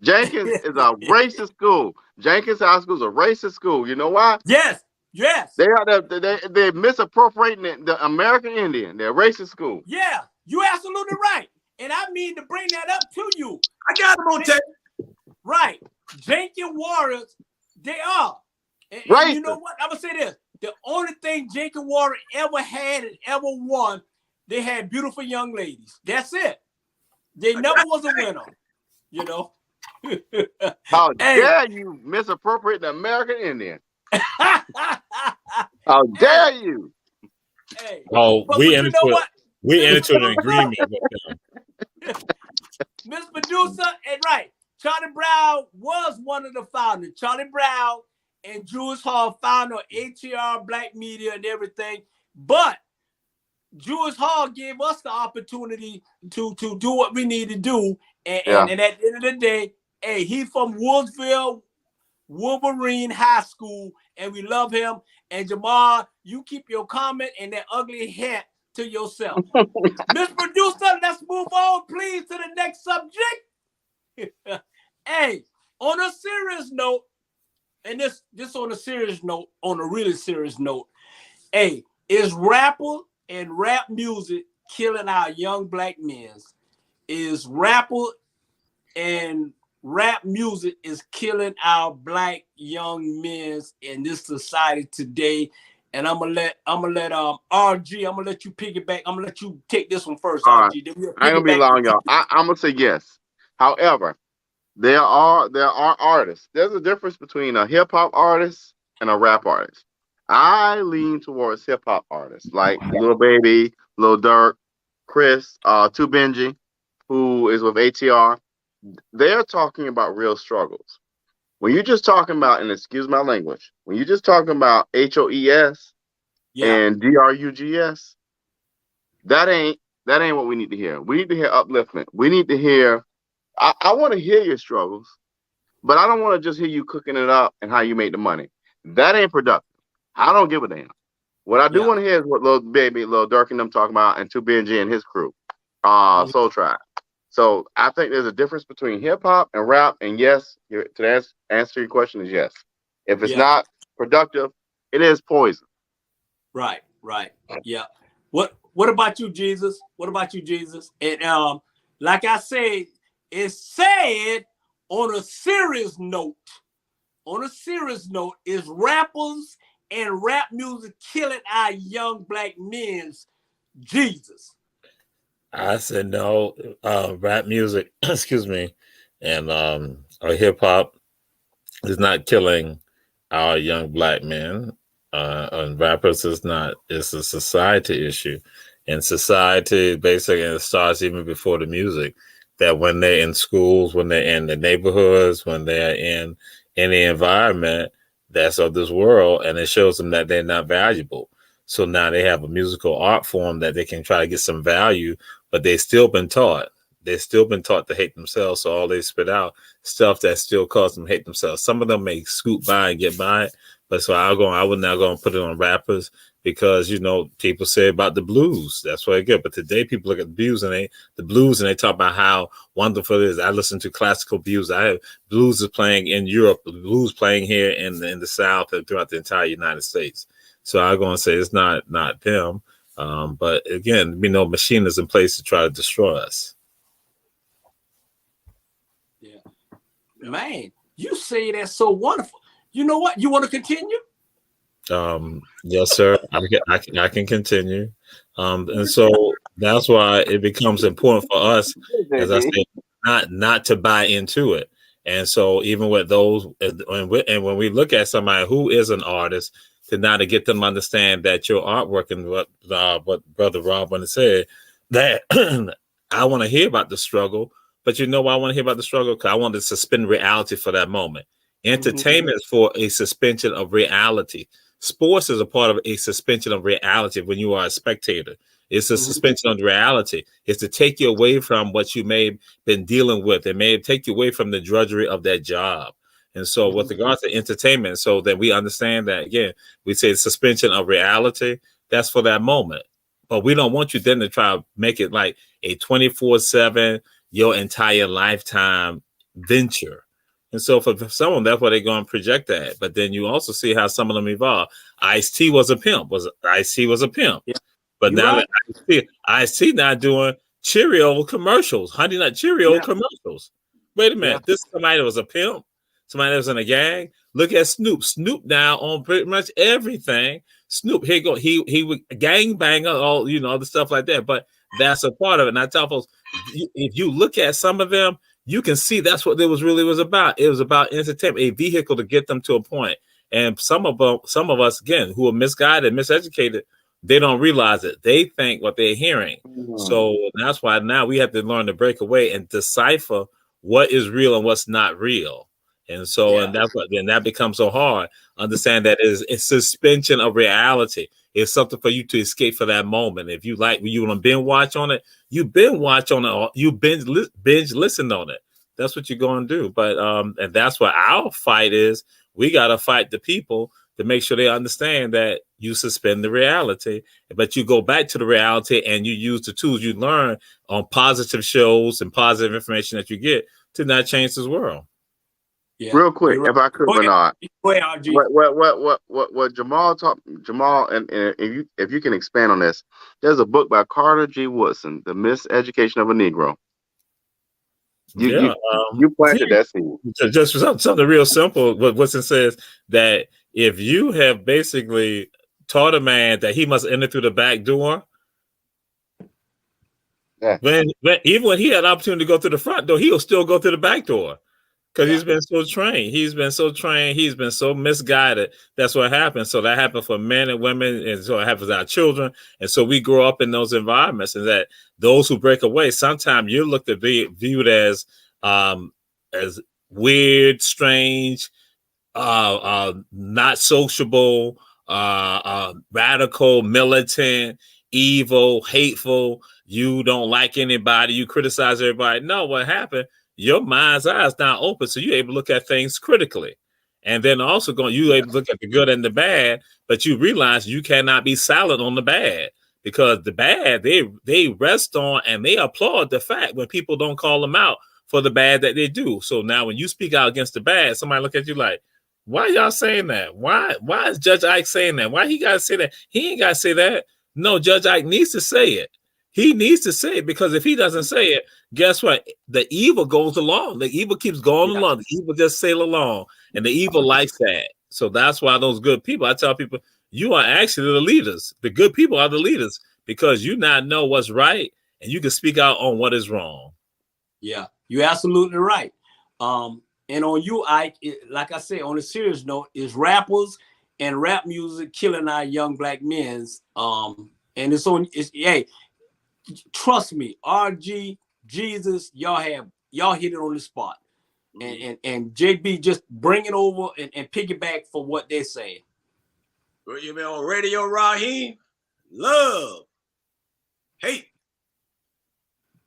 Jenkins is a racist school. Jenkins High School is a racist school. You know why? Yes. They're misappropriating the American Indian. They're a racist school. Yeah, you absolutely right. And I mean to bring that up to you. I got them on tape. Right. Jenkins Warriors, they are. And you know what? I'm going to say this. The only thing Jenkins Warriors ever had and ever won, they had beautiful young ladies. That's it. They never was a winner, you know. How dare you misappropriate the American Indian? How dare you? Hey, we entered an agreement with them. Miss Medusa, and right, Charlie Brown was one of the founders. Charlie Brown and Julius Hall, founder of ATR, Black Media, and everything. But Julius Hall gave us the opportunity to do what we need to do. And at the end of the day, hey, he's from Woodsville, Wolverine High School, and we love him. And Jamal, you keep your comment and that ugly hat to yourself. Miss Producer, let's move on, please, to the next subject. Hey, on a serious note, and this on a serious note, on a really serious note, hey, is rapper and rap music killing our young black men? Is rapper and rap music is killing our black young men in this society today? And I'm gonna let RG, I'm gonna let you piggyback. I'm gonna let you take this one first, RG. Right. I ain't gonna be long, y'all. I'm gonna say yes. However, there are artists. There's a difference between a hip hop artist and a rap artist. I lean towards hip hop artists like Lil Baby, Lil Durk, Chris, 2 Benji, who is with ATR. They're talking about real struggles. When you're just talking about, and excuse my language, when you're just talking about HOES and DRUGS, that ain't That ain't what we need to hear. We need to hear upliftment. We need to hear. I want to hear your struggles, but I don't want to just hear you cooking it up and how you make the money. That ain't productive. I don't give a damn. What I do want to hear is what Lil Durk and them talking about, and 2BNG and his crew, Soul Tribe. So I think there's a difference between hip hop and rap. And yes, to answer your question is yes. If it's not productive, it is poison. Right. Yeah. What about you, Jesus? What about you, Jesus? And like I said, it's said on a serious note. Is rappers and rap music killing our young black men's Jesus? I said no. Rap music, excuse me, and or hip hop is not killing our young black men. And rappers is not. It's a society issue, and society basically, and it starts even before the music. That when they're in schools, when they're in the neighborhoods, when they're in any environment that's of this world, and it shows them that they're not valuable. So now they have a musical art form that they can try to get some value, but they've still been taught. They've still been taught to hate themselves. So all they spit out stuff that still causes them to hate themselves. Some of them may scoot by and get by it, but so I would now go and put it on rappers because, you know, people say about the blues. That's what I get. But today people look at the blues and they talk about how wonderful it is. I listen to classical blues. I have blues is playing in Europe, blues playing here in the South and throughout the entire United States. So I'm going to say it's not them. But again, we know machine is in place to try to destroy us. Yeah. Man, you say that's so wonderful. You know what? You want to continue? Yes, sir. I can continue. And so that's why it becomes important for us, as I said, not to buy into it. And so even with those, and when we look at somebody who is an artist, to now to get them to understand that your artwork, and what Brother Rob wanted to say, that I want to hear about the struggle, but you know why I want to hear about the struggle? Because I want to suspend reality for that moment. Entertainment is for a suspension of reality. Sports is a part of a suspension of reality when you are a spectator. It's a suspension of reality. It's to take you away from what you may have been dealing with. It may take you away from the drudgery of that job. And so with regards to entertainment, so that we understand that, again, we say suspension of reality, that's for that moment. But we don't want you then to try to make it like a 24/7, your entire lifetime venture. And so for some of them, that's why they're going to project that. But then you also see how some of them evolve. Ice-T was a pimp. Ice-T was a pimp. Yeah. But you're now that Ice-T now doing Cheerio commercials, Honey Nut Cheerio commercials. Wait a minute. This is somebody that was a pimp. Somebody that was in a gang. Look at Snoop. Snoop now on pretty much everything. Snoop, here you go. He was a gang banger, all the stuff like that. But that's a part of it. And I tell folks, if you look at some of them, you can see that's what it was about. It was about entertainment, a vehicle to get them to a point. And some of us, again, who are misguided, miseducated, they don't realize it. They think what they're hearing. So that's why now we have to learn to break away and decipher what is real and what's not real. And so, and that's what then that becomes so hard. Understand that it's suspension of reality. It's something for you to escape for that moment. If you want to binge watch on it, you binge watch on it, or you binge listen on it. That's what you're going to do. But and that's what our fight is. We got to fight the people to make sure they understand that you suspend the reality, but you go back to the reality and you use the tools you learn on positive shows and positive information that you get to not change this world. Yeah. Real quick, if I could, Bernard, what Jamal, and if you can expand on this, there's a book by Carter G. Woodson, The Miseducation of a Negro. You planted that seed. Just something real simple. What Woodson says, that if you have basically taught a man that he must enter through the back door, even when he had an opportunity to go through the front door, he'll still go through the back door. Because he's been so trained. He's been so misguided. That's what happens. So that happens for men and women, and so it happens to our children. And so we grow up in those environments, and that those who break away, sometimes you're looked at viewed as weird, strange, not sociable, radical, militant, evil, hateful, you don't like anybody, you criticize everybody. No, what happened? Your mind's eye is now open, so you're able to look at things critically. And then also you're able to look at the good and the bad, but you realize you cannot be silent on the bad, because the bad, they rest on and they applaud the fact when people don't call them out for the bad that they do. So now when you speak out against the bad, somebody look at you like, why y'all saying that? Why is Judge Ike saying that? Why he got to say that? He ain't got to say that. No, Judge Ike needs to say it. He needs to say it, because if he doesn't say it, guess what? The evil goes along. The evil keeps going along. The evil just sail along, and the evil likes that. So that's why those good people, I tell people, you are actually the leaders. The good people are the leaders, because you not know what's right, and you can speak out on what is wrong. Yeah, you're absolutely right. And on you, Ike, like I said, on a serious note, is rappers and rap music killing our young black men's. And hey, trust me, RG, Jesus, y'all hit it on the spot. And JB, just bring it over and piggyback for what they're saying. You been on Radio Raheem? Love, hate.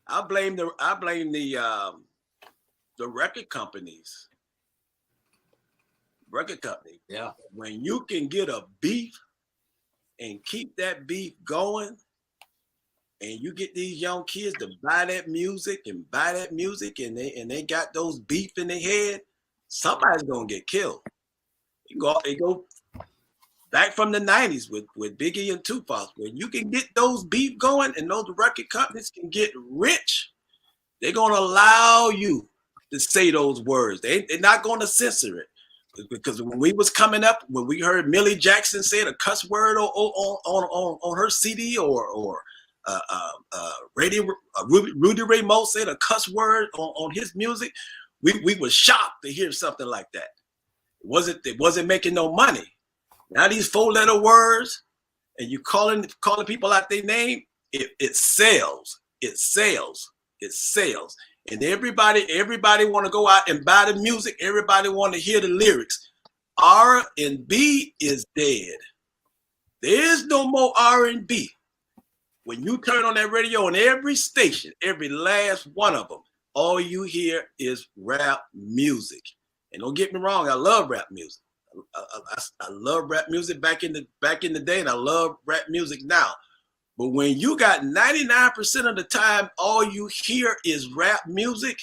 I blame the record companies. Record company. Yeah. When you can get a beef and keep that beef going, and you get these young kids to buy that music, and they got those beef in their head, somebody's gonna get killed. They go back from the 90s with Biggie and Tupac. When you can get those beef going and those record companies can get rich, they're gonna allow you to say those words. They're not gonna censor it. Because when we was coming up, when we heard Millie Jackson say a cuss word on her CD, or Rudy Ray Moore said a cuss word on his music, we were shocked to hear something like that. It wasn't making no money. Now these 4-letter words, and you calling people out their name, it sells. It sells. It sells. And everybody want to go out and buy the music. Everybody want to hear the lyrics. R&B is dead. There is no more R&B. When you turn on that radio on every station, every last one of them, all you hear is rap music. And don't get me wrong, I love rap music. I love rap music back in the day, and I love rap music now. But when you got 99% of the time, all you hear is rap music,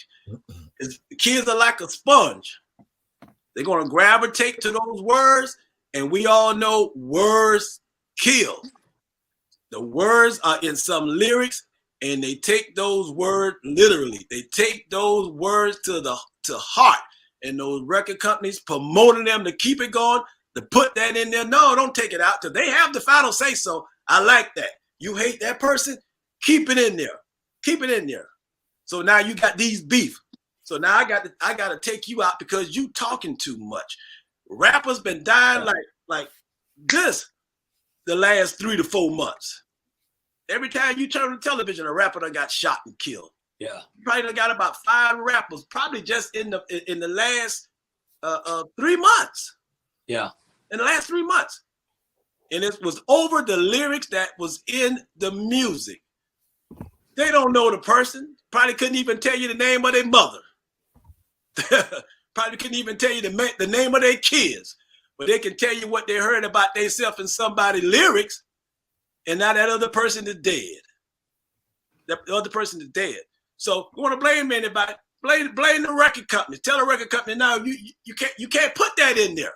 the kids are like a sponge. They're going to gravitate to those words, and we all know words kill. The words are in some lyrics, and they take those words literally. They take those words to heart, and those record companies promoting them to keep it going, to put that in there. No, don't take it out, because they have the final say so. I like that. You hate that person, keep it in there. Keep it in there. So now you got these beef. So now I got to take you out because you talking too much. Rappers been dying like this the last 3 to 4 months. Every time you turn on television, a rapper done got shot and killed. Yeah. You probably done got about 5 rappers, probably just in the last 3 months. Yeah. In the last 3 months. And it was over the lyrics that was in the music. They don't know the person. Probably couldn't even tell you the name of their mother. Probably couldn't even tell you the name of their kids. But they can tell you what they heard about themselves in somebody's lyrics. And now that other person is dead. The other person is dead. So you want to blame anybody? Blame the record company. Tell the record company, now you can't put that in there.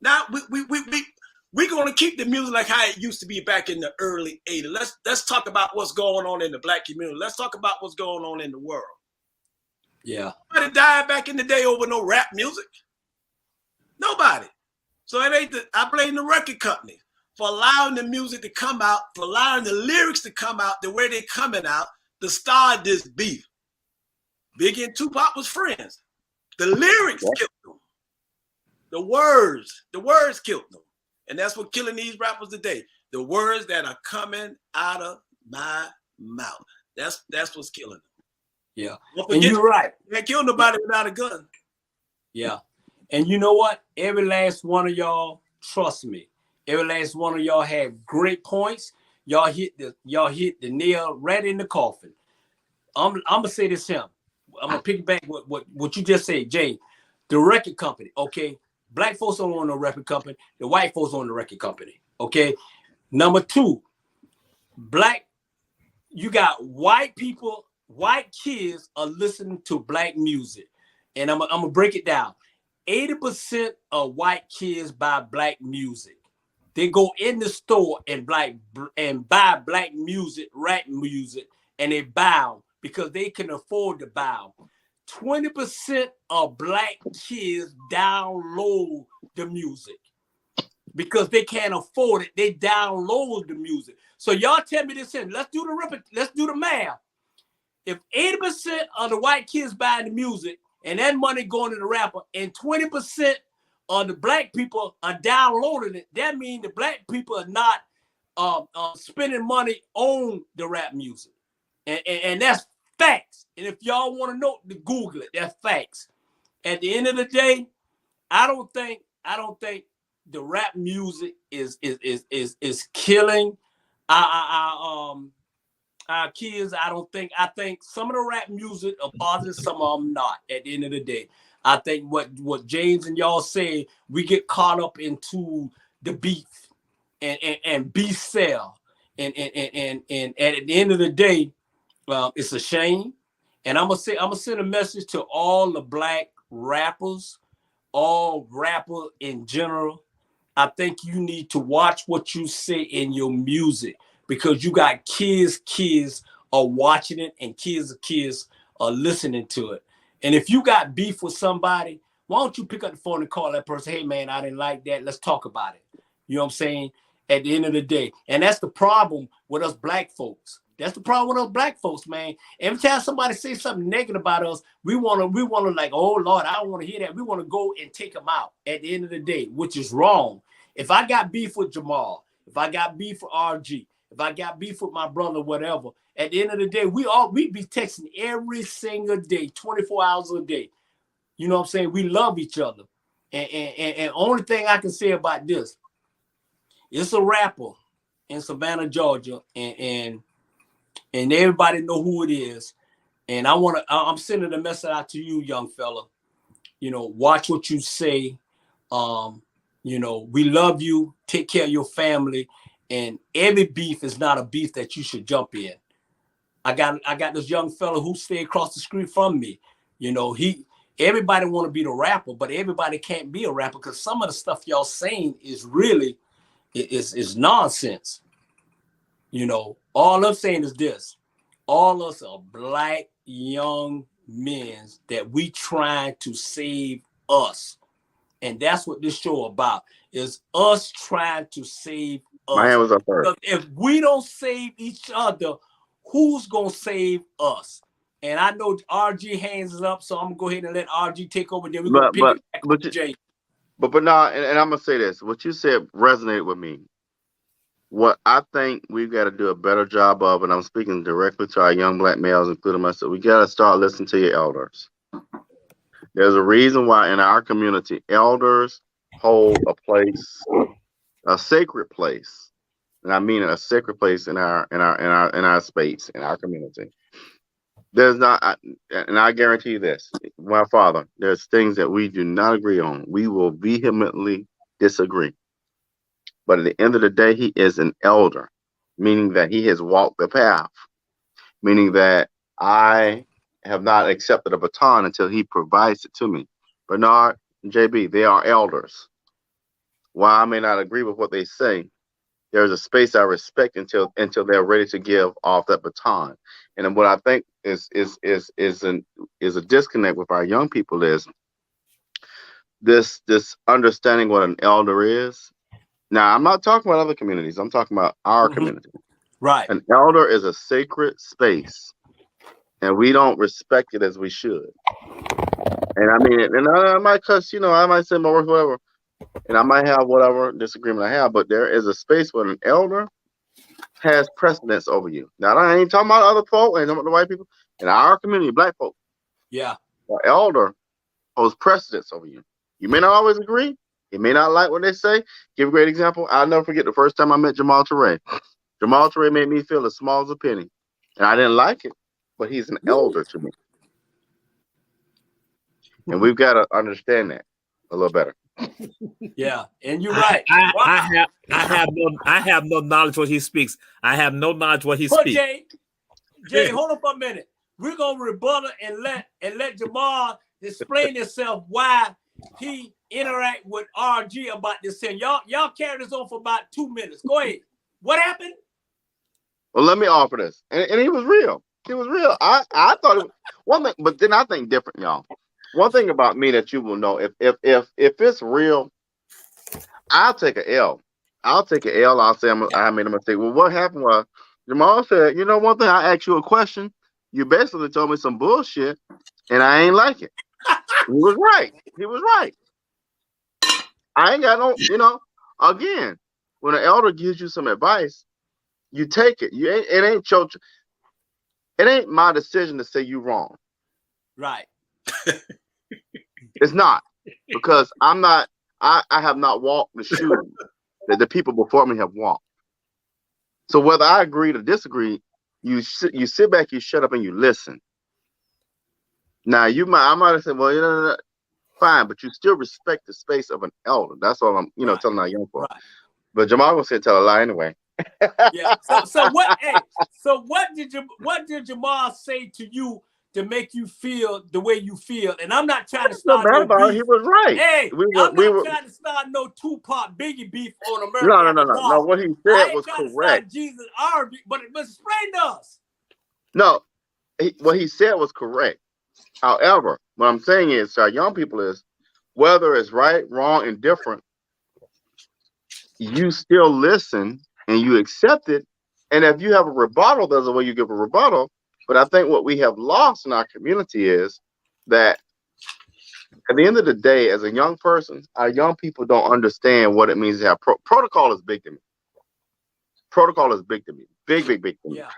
Now we're going to keep the music like how it used to be back in the early 80s. Let's talk about what's going on in the black community. Let's talk about what's going on in the world. Yeah. Nobody died back in the day over no rap music. Nobody. So I blame the record company for allowing the music to come out, for allowing the lyrics to come out the way they're coming out to start this beef. Biggie and Tupac was friends. The lyrics killed them. The words killed them. And that's what killing these rappers today. The words that are coming out of my mouth. That's what's killing them. Yeah. And you're right. You can't kill nobody without a gun. Yeah. And you know what? Every last one of y'all, trust me, every last one of y'all have great points. Y'all hit the nail right in the coffin. I'm gonna say this him. I'm gonna piggyback what you just said, Jay. The record company, okay. Black folks don't own the record company. The white folks own the record company, okay. Number two, you got white people, white kids are listening to black music, and I'm gonna break it down. 80% of white kids buy black music. They go in the store and buy black music, rap music, and they buy them because they can afford to buy them. 20% of black kids download the music because they can't afford it. They download the music. So y'all tell me this in. Let's do the math. If 80% of the white kids buying the music and that money going to the rapper, and 20% of the black people are downloading it, that means the black people are not spending money on the rap music. And that's facts. And if y'all want to know, Google it. That's facts. At the end of the day, I don't think the rap music is killing our kids. I think some of the rap music are positive, some of them not. At the end of the day, I think what James and y'all say, we get caught up into the beef and beef sell, and at the end of the day, it's a shame. And I'm gonna send a message to all the black rappers, all rappers in general. I think you need to watch what you say in your music, because you got kids are watching it, and kids are listening to it. And if you got beef with somebody, why don't you pick up the phone and call that person? Hey man, I didn't like that. Let's talk about it. You know what I'm saying? At the end of the day. And that's the problem with us black folks. That's the problem with us black folks, man. Every time somebody says something negative about us, we want to like, oh Lord, I don't want to hear that. We want to go and take them out at the end of the day, which is wrong. If I got beef with Jamal, if I got beef with RG, if I got beef with my brother, whatever, at the end of the day, we be texting every single day, 24 hours a day. You know what I'm saying? We love each other. And only thing I can say about this, it's a rapper in Savannah, Georgia, and everybody know who it is. And I'm sending a message out to you, young fella. You know, watch what you say. You know, we love you. Take care of your family. And every beef is not a beef that you should jump in. I got this young fella who stayed across the street from me. You know, everybody want to be the rapper, but everybody can't be a rapper, because some of the stuff y'all saying is really is nonsense. You know, all I'm saying is this: all of us are black young men that we trying to save us, and that's what this show about, is us trying to save us. My hand was up first. If we don't save each other, who's gonna save us? And I know RG hands is up, so I'm gonna go ahead and let RG take over. Then we're gonna pick it back up to Jay. But no, and I'm gonna say this: what you said resonated with me. What I think we've got to do a better job of, and I'm speaking directly to our young black males, including myself, we got to start listening to your elders. There's a reason why in our community, elders hold a place, a sacred place, and I mean a sacred place in our space, in our community. There's not, and I guarantee you this, my father, there's things that we do not agree on. We will vehemently disagree. But at the end of the day, he is an elder, meaning that he has walked the path, meaning that I have not accepted a baton until he provides it to me. Bernard and JB, they are elders. While I may not agree with what they say, there's a space I respect until they're ready to give off that baton. And what I think is a disconnect with our young people is this understanding what an elder is. Now, I'm not talking about other communities. I'm talking about our community. Right. An elder is a sacred space, and we don't respect it as we should. And I mean, and I might cuss, I might say my words, whatever, and I might have whatever disagreement I have, but there is a space where an elder has precedence over you. Now, I ain't talking about other folk, I ain't talking about the white people. In our community, black folk, yeah, an elder holds precedence over you. You may not always agree. You may not like what they say. Give a great example. I'll never forget the first time I met Jamal Touré. Jamal Touré made me feel as small as a penny. And I didn't like it, but he's an elder to me. And we've got to understand that a little better. Yeah, and you're right. I have no knowledge what he speaks. I have no knowledge what he speaks. Jay, hold on for a minute. We're gonna rebuttal and let Jamal explain himself why he interact with RG about this thing. Y'all carry this on for about 2 minutes. Go ahead. What happened? Well, let me offer this. And he was real. He was real. I thought it was one thing, but then I think different, y'all. One thing about me that you will know, if it's real, I'll take an L. I'll take an L. I'll say I made a mistake. Well, what happened was Jamal said, you know, one thing, I asked you a question. You basically told me some bullshit, and I ain't like it. He was right. He was right. I ain't got no, you know, again, when an elder gives you some advice, you take it. It ain't my decision to say you wrong. Right. It's not, because I have not walked the shoes that the people before me have walked. So whether I agree or disagree, you sit back, you shut up, and you listen. Now I might have said, well, you know, fine, but you still respect the space of an elder. That's all I'm, right. telling our young folks. Right. But Jamal gonna say tell a lie anyway. Yeah. So what? Hey, so what did Jamal say to you to make you feel the way you feel? And I'm not trying to start no beef. He was right. Hey, I'm not trying to start no Tupac Biggie beef on America. No. What he said was correct. To start Jesus R&B, but explain to us. No, what he said was correct. However, what I'm saying is to our young people is, whether it's right, wrong, and different, you still listen and you accept it. And if you have a rebuttal, there's a way you give a rebuttal. But I think what we have lost in our community is that at the end of the day, as a young person, our young people don't understand what it means to have protocol is big to me. Protocol is big to me. Big to me. Yeah.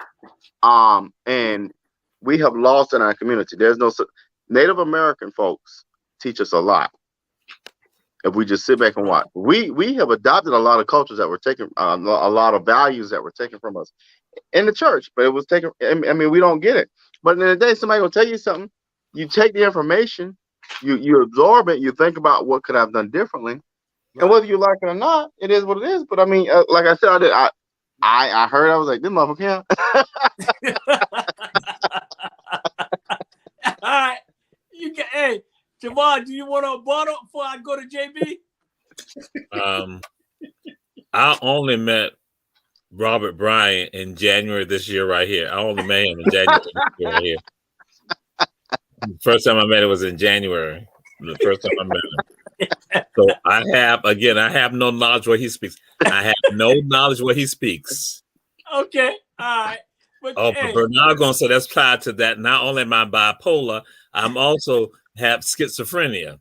And we have lost in our community. There's no Native American folks teach us a lot. If we just sit back and watch, we have adopted a lot of cultures that were taken, a lot of values that were taken from us in the church, but it was taken. I mean, we don't get it. But in the day, somebody will tell you something. You take the information, you absorb it, you think about what could I have done differently, and whether you like it or not, it is what it is. But I mean, like I said, I heard, I was like, this motherfucker. All right, hey, Jamal, do you want a bottle before I go to JB? I only met Robert Bryant in January this year right here. I only met him in January this year right here. The first time I met him was in January. The first time I met him. So I have no knowledge what he speaks. I have no knowledge what he speaks. Okay, all right. But Bernard gonna say that's tied to that. Not only am I bipolar, I'm also have schizophrenia.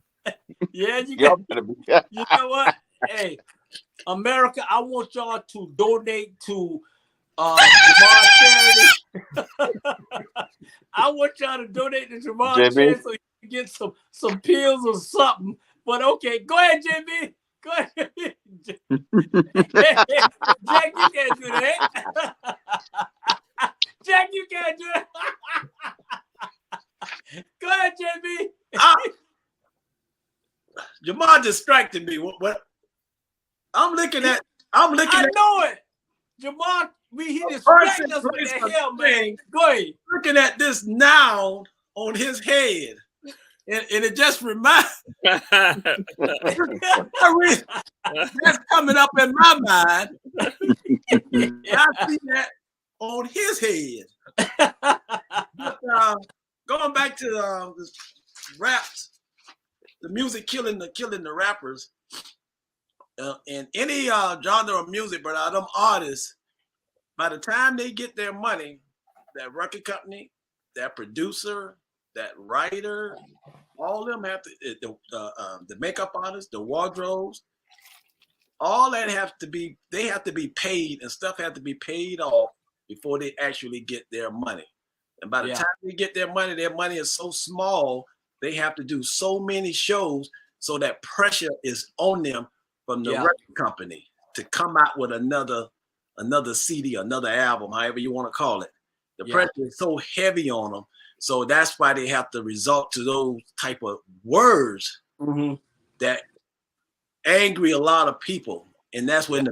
Yeah, you know what? Hey, America, I want y'all to donate to Jamal charity. I want y'all to donate to Jamal charity so you can get some pills or something. But okay, go ahead, JB. Go ahead. Jack, you can't do that. Jack, you can't do it. Go ahead, JB. Jamal distracted me. What? I'm looking at. I know it. Jamal, he distracted us with the hell, man. Go ahead. Looking at this noun on his head, and it just reminds. That's coming up in my mind. I see that on his head. But, going back to this raps, the music killing the rappers, and any genre of music, but them artists, by the time they get their money, that record company, that producer, that writer, all of them have to, the makeup artists, the wardrobes, all that they have to be paid, and stuff have to be paid off before they actually get their money. And by the time they get their money is so small, they have to do so many shows, so that pressure is on them from the record company to come out with another another CD, another album, however you want to call it. The Yeah. pressure is so heavy on them. So that's why they have to resort to those type of words that angry a lot of people. And that's when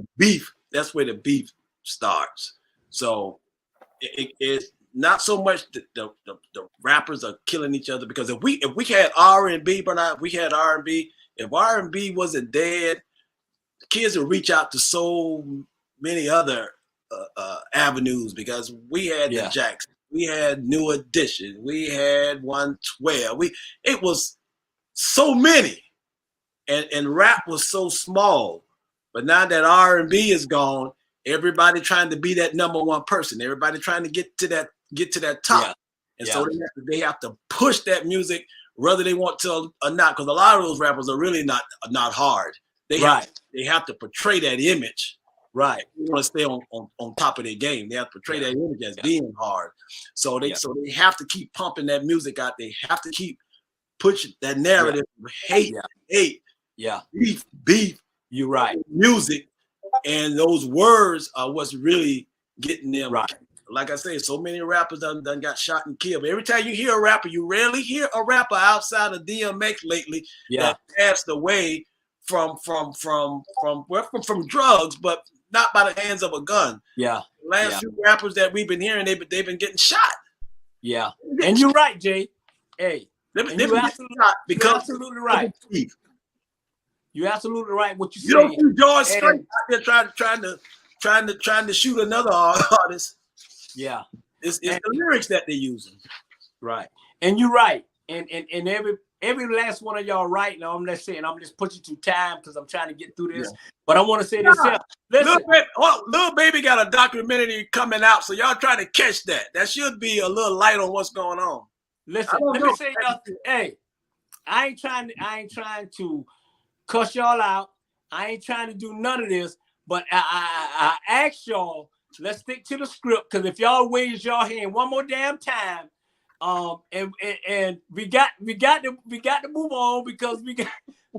that's where the beef starts. So it's not so much the rappers are killing each other, because if we had R&B, but we had R&B, if R&B wasn't dead, the kids would reach out to so many other avenues, because we had the Jackson, we had New Edition, we had 112, it was so many, and rap was so small. But now that R&B is gone, everybody trying to be that number one person, everybody trying to get to that top, and so they have to push that music whether they want to or not, because a lot of those rappers are really not hard. They have to portray that image. Right. They want to stay on top of their game. They have to portray that image as being hard. So they have to keep pumping that music out. They have to keep pushing that narrative of hate, beef. You're right. Music, and those words are what's really getting them. Right. Like I say, so many rappers done got shot and killed. But every time you hear a rapper, you rarely hear a rapper outside of DMX lately that passed away from drugs, but not by the hands of a gun. Yeah. The last few rappers that we've been hearing, they've been getting shot. Yeah. And you're right, Jay. Hey, they've been getting shot because you're absolutely right. You're absolutely right. What you say. You don't see George Strait out there trying to shoot another artist. Yeah. It's the lyrics that they're using. Right. And you're right. And every last one of y'all right now, I'm just pushing through time because I'm trying to get through this. But I want to say this here. Lil Baby got a documentary coming out, so y'all trying to catch that. That should be a little light on what's going on. Listen, let me say y'all, hey, I ain't trying to cuss y'all out. I ain't trying to do none of this, but I ask y'all, let's stick to the script, because if y'all raise y'all hand one more damn time, and we got to move on, because we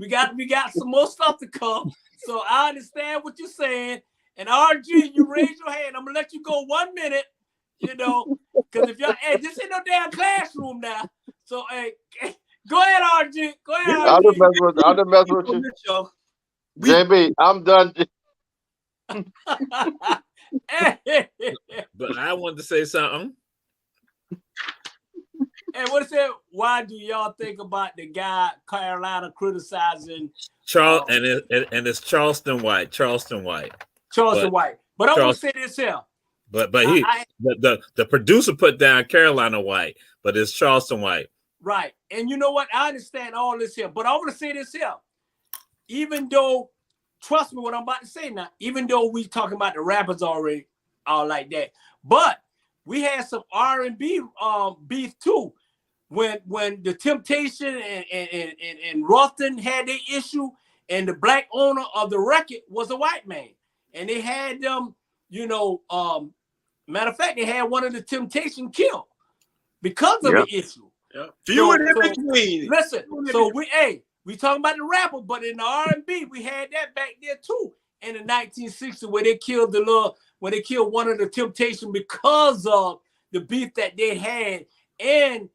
got some more stuff to come. So I understand what you're saying. And RG, you raise your hand. I'm gonna let you go 1 minute, because if y'all, hey, this ain't no damn classroom now. So hey, go ahead, RG. Go ahead, RG. I'll just mess with you. JB, I'm done. But I wanted to say something. Hey, what is it? Why do y'all think about the guy Carolina criticizing Charles and it's Charleston White? Charleston White. But I want to say this here. But the producer put down Carolina White, but it's Charleston White. Right. And you know what? I understand all this here, but I want to say this here. Even though, trust me what I'm about to say now, even though we talking about the rappers already, all like that, but we had some R&B beef too. When the Temptation and Rothen had their issue, and the black owner of the record was a white man, and they had them, matter of fact, they had one of the Temptation killed because of the issue. Yeah. Listen, so we talking about the rapper, but in the R&B, we had that back there too in the 1960s, where they killed one of the Temptation because of the beef that they had, and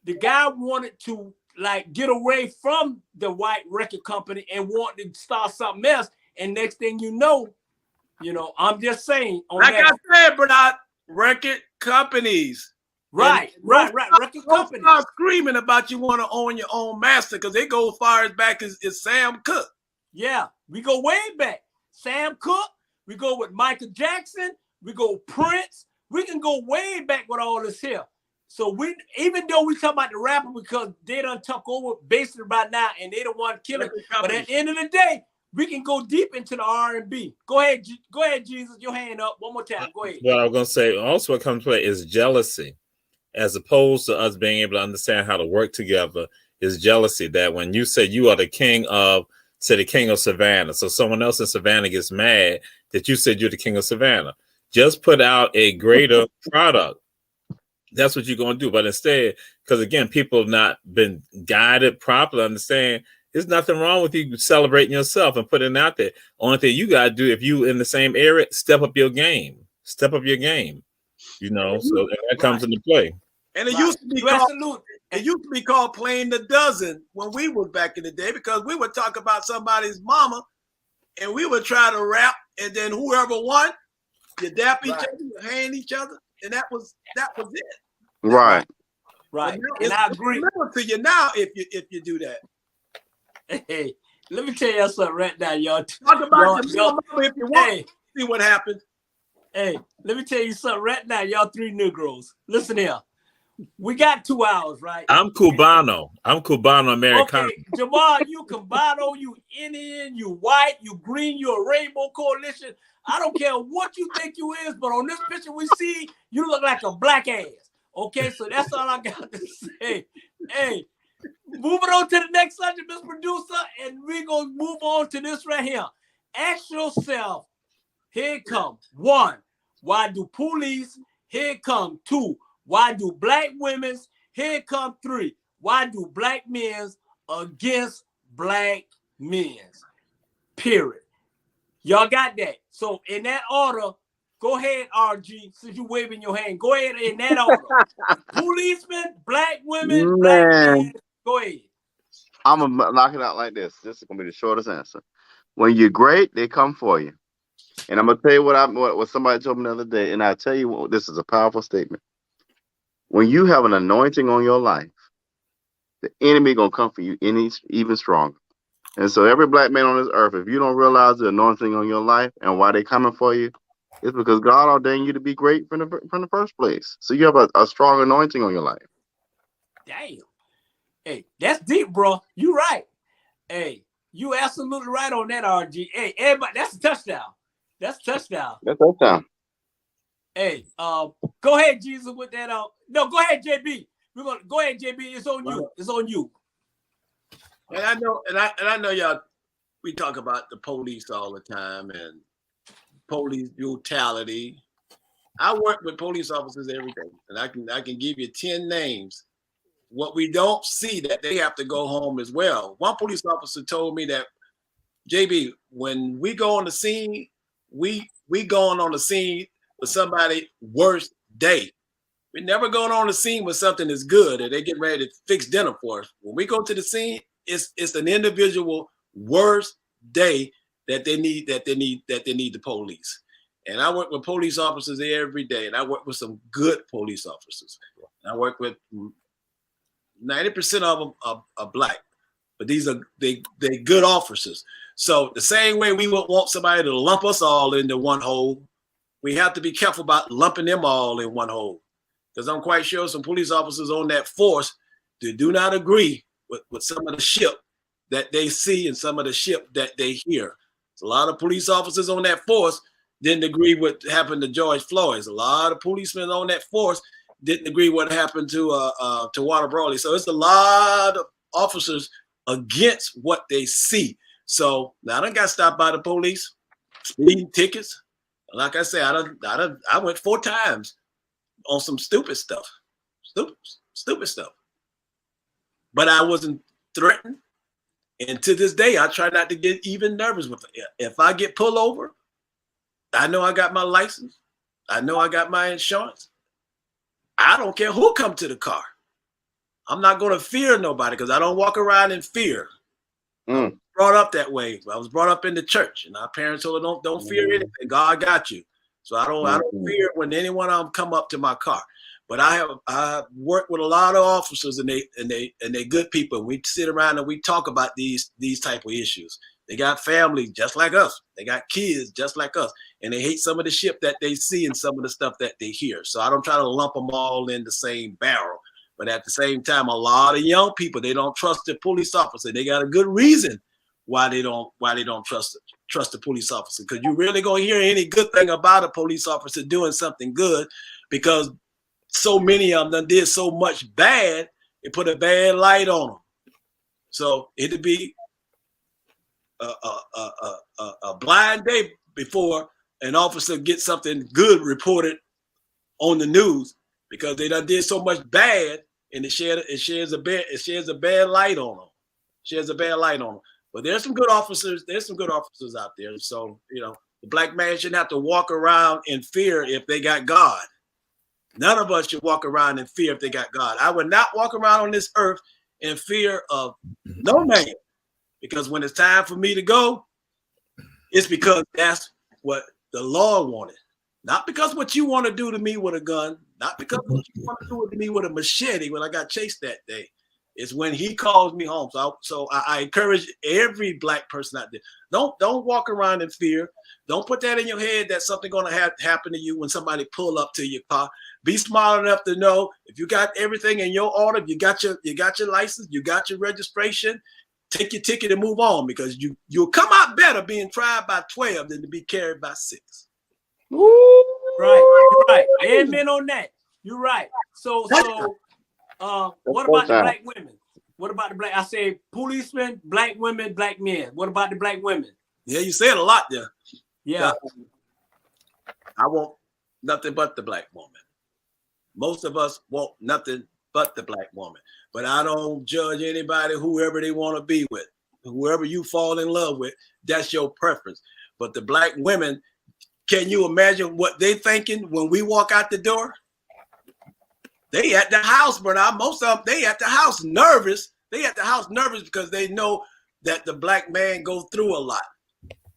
the guy wanted to get away from the white record company and wanted to start something else. And next thing you know, I'm just saying. I said, Bernard, record companies. Right. Record companies. Start screaming about you want to own your own master, because they go as far as back as Sam Cooke. Yeah, we go way back. Sam Cooke, we go with Michael Jackson, we go Prince. We can go way back with all this here. So even though we talk about the rapper, because they done took over basically by now, and they don't want to kill it. But at the end of the day, we can go deep into the R&B. Go ahead, Jesus, your hand up one more time. Go ahead. What I was gonna say, also what comes to play is jealousy, as opposed to us being able to understand how to work together. Is jealousy, that when you say you are the king of Savannah, so someone else in Savannah gets mad that you said you're the king of Savannah. Just put out a greater product. That's what you're going to do. But instead, because again, people have not been guided properly, understand There's nothing wrong with you celebrating yourself and putting it out there. Only thing you gotta do, if you in the same area, step up your game. Step up your game. You know, so that comes into play. And it used to be called playing the dozen when we were back in the day, because we would talk about somebody's mama and we would try to rap, and then whoever won, you dap each other, you hand each other, and that was it. Right. Right. And I agree. To you now if you do that. Hey, let me tell you something right now, y'all. Talk about your mama if you want. Hey, see what happened. Hey, let me tell you something right now, y'all three Negroes. Listen here. We got 2 hours, right? I'm Cubano. I'm Cubano Americano. Okay, Jamal, you Cubano, you Indian, you white, you green, you a rainbow coalition. I don't care what you think you is, but on this picture we see, you look like a black ass. Okay, so that's all I got to say. Hey, moving on to the next subject, Mr. Producer, and we're going to move on to this right here. Ask yourself, here it comes. 1, why do police? Here it comes. 2, why do black women's? Here it comes. 3, why do black men's against black men's? Period. Y'all got that? So in that order, go ahead, RG, since you're waving your hand. Go ahead in that order. Policemen, black women, black men. Go ahead. I'm going to knock it out like this. This is going to be the shortest answer. When you're great, they come for you. And I'm going to tell you what somebody told me the other day, and I'll tell you what, this is a powerful statement. When you have an anointing on your life, the enemy going to come for you even stronger. And so every black man on this earth, if you don't realize the anointing on your life and why they're coming for you, it's because God ordained you to be great from the first place. So you have a strong anointing on your life. Damn. Hey, that's deep, bro. You right. Hey, you absolutely right on that, RG. Hey, everybody, that's a touchdown. That's a touchdown. That's a touchdown. Hey, go ahead, Jesus, with that. No, go ahead, JB. Go ahead, JB. It's on you. It's on you. And I know y'all. We talk about the police all the time and police brutality. I work with police officers every day, and I can give you 10 names. What we don't see that they have to go home as well. One police officer told me that, JB, when we go on the scene, we going on the scene with somebody's worst day. We're never going on the scene with something that's good and they get ready to fix dinner for us. When we go to the scene, it's an individual worst day that they need the police. And I work with police officers every day, and I work with some good police officers. And I work with 90% of them are black, but these are they good officers. So the same way we would want somebody to lump us all into one hole, we have to be careful about lumping them all in one hole. Because I'm quite sure some police officers on that force do not agree with some of the shit that they see and some of the shit that they hear. So a lot of police officers on that force didn't agree with what happened to George Floyd. A lot of policemen on that force didn't agree what happened to Walter Brawley. So it's a lot of officers against what they see. So now I done got stopped by the police, speeding tickets. Like I said, I went 4 times on some stupid stuff. Stupid stuff. But I wasn't threatened. And to this day, I try not to get even nervous with it. If I get pulled over, I know I got my license. I know I got my insurance. I don't care who come to the car. I'm not going to fear nobody because I don't walk around in fear. I was brought up that way. I was brought up in the church, and our parents told us don't fear anything. God got you. So I don't fear when anyone come up to my car. But I work with a lot of officers, and they good people. We sit around and we talk about these type of issues. They got families just like us. They got kids just like us, and they hate some of the shit that they see and some of the stuff that they hear. So I don't try to lump them all in the same barrel. But at the same time, a lot of young people, they don't trust the police officer. They got a good reason why they don't trust the police officer. Because you really gonna hear any good thing about a police officer doing something good, because so many of them did so much bad, it put a bad light on them. So it'd be a blind day before an officer gets something good reported on the news, because they done did so much bad, and it shares a bad light on them. She has a bad light on her. But there's some good officers. There's some good officers out there. So, the black man shouldn't have to walk around in fear if they got God. None of us should walk around in fear if they got God. I would not walk around on this earth in fear of no man. Because when it's time for me to go, it's because that's what the Lord wanted. Not because what you want to do to me with a gun, not because what you want to do to me with a machete when I got chased that day. It's when he calls me home. So I encourage every black person out there. Don't walk around in fear. Don't put that in your head that something going to happen to you when somebody pull up to your car. Be smart enough to know if you got everything in your order, you got your license, you got your registration, take your ticket and move on, because you'll come out better being tried by 12 than to be carried by 6. Right. You're right. Amen on that. You're right. So what about the black women? What about the black? I say policemen, black women, black men. What about the black women? Yeah, you said a lot there. Yeah. I want nothing but the black woman. Most of us want nothing but the black woman. But I don't judge anybody, whoever they want to be with. Whoever you fall in love with, that's your preference. But the black women, can you imagine what they thinking when we walk out the door? They at the house, Bernard. Most of them, they at the house nervous. They at the house nervous because they know that the black man goes through a lot.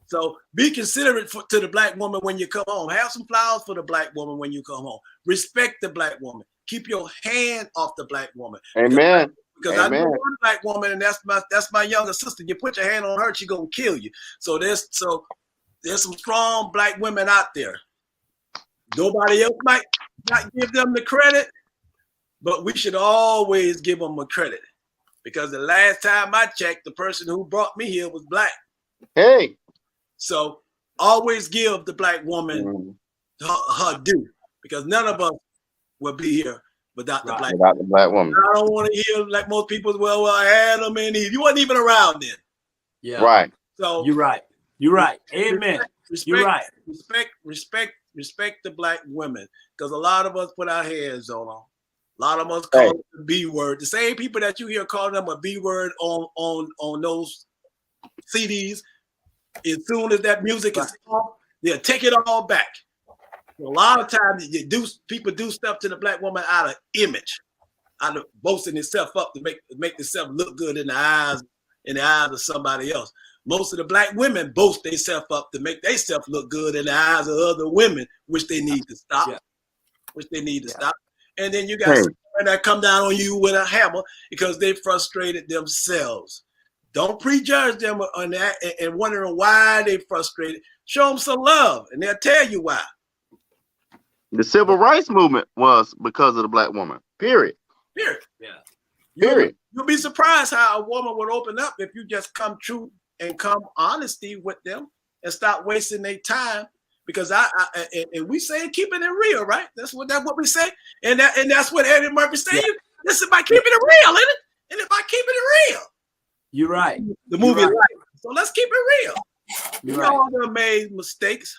So be considerate to the black woman when you come home. Have some flowers for the black woman when you come home. Respect the black woman. Keep your hand off the black woman. Amen. Because I know one black woman, and that's my younger sister. You put your hand on her, she gonna kill you. So there's some strong black women out there. Nobody else might not give them the credit, but we should always give them a credit. Because the last time I checked, the person who brought me here was black. Hey. So always give the black woman her due, because none of us will be here without the black woman. I don't want to hear like most people. Well, Adam and Eve. You wasn't even around then. Yeah. Right. So you're right. You're right. Amen. You're right. Respect the black women, because a lot of us put our hands on them. A lot of us call it the B word. The same people that you hear calling them a B word on those CDs. As soon as that music is off, they'll take it all back. A lot of times people do stuff to the black woman out of image, out of boasting themselves up to make themselves look good in the eyes of somebody else. Most of the black women boast themselves up to make themselves look good in the eyes of other women, which they need to stop. Stop. And then you got someone that come down on you with a hammer because they frustrated themselves. Don't prejudge them on that and wondering why they frustrated. Show them some love, and they'll tell you why. The civil rights movement was because of the black woman. Period. Yeah. Period. You'll be surprised how a woman would open up if you just come true and come honesty with them and stop wasting their time. Because and we say keeping it real, right? That's what we say, and that's what Eddie Murphy said. Yeah. This is about keeping it real, isn't it? And if I keep it real. You're right. The movie Life. So let's keep it real. You're right. All them made mistakes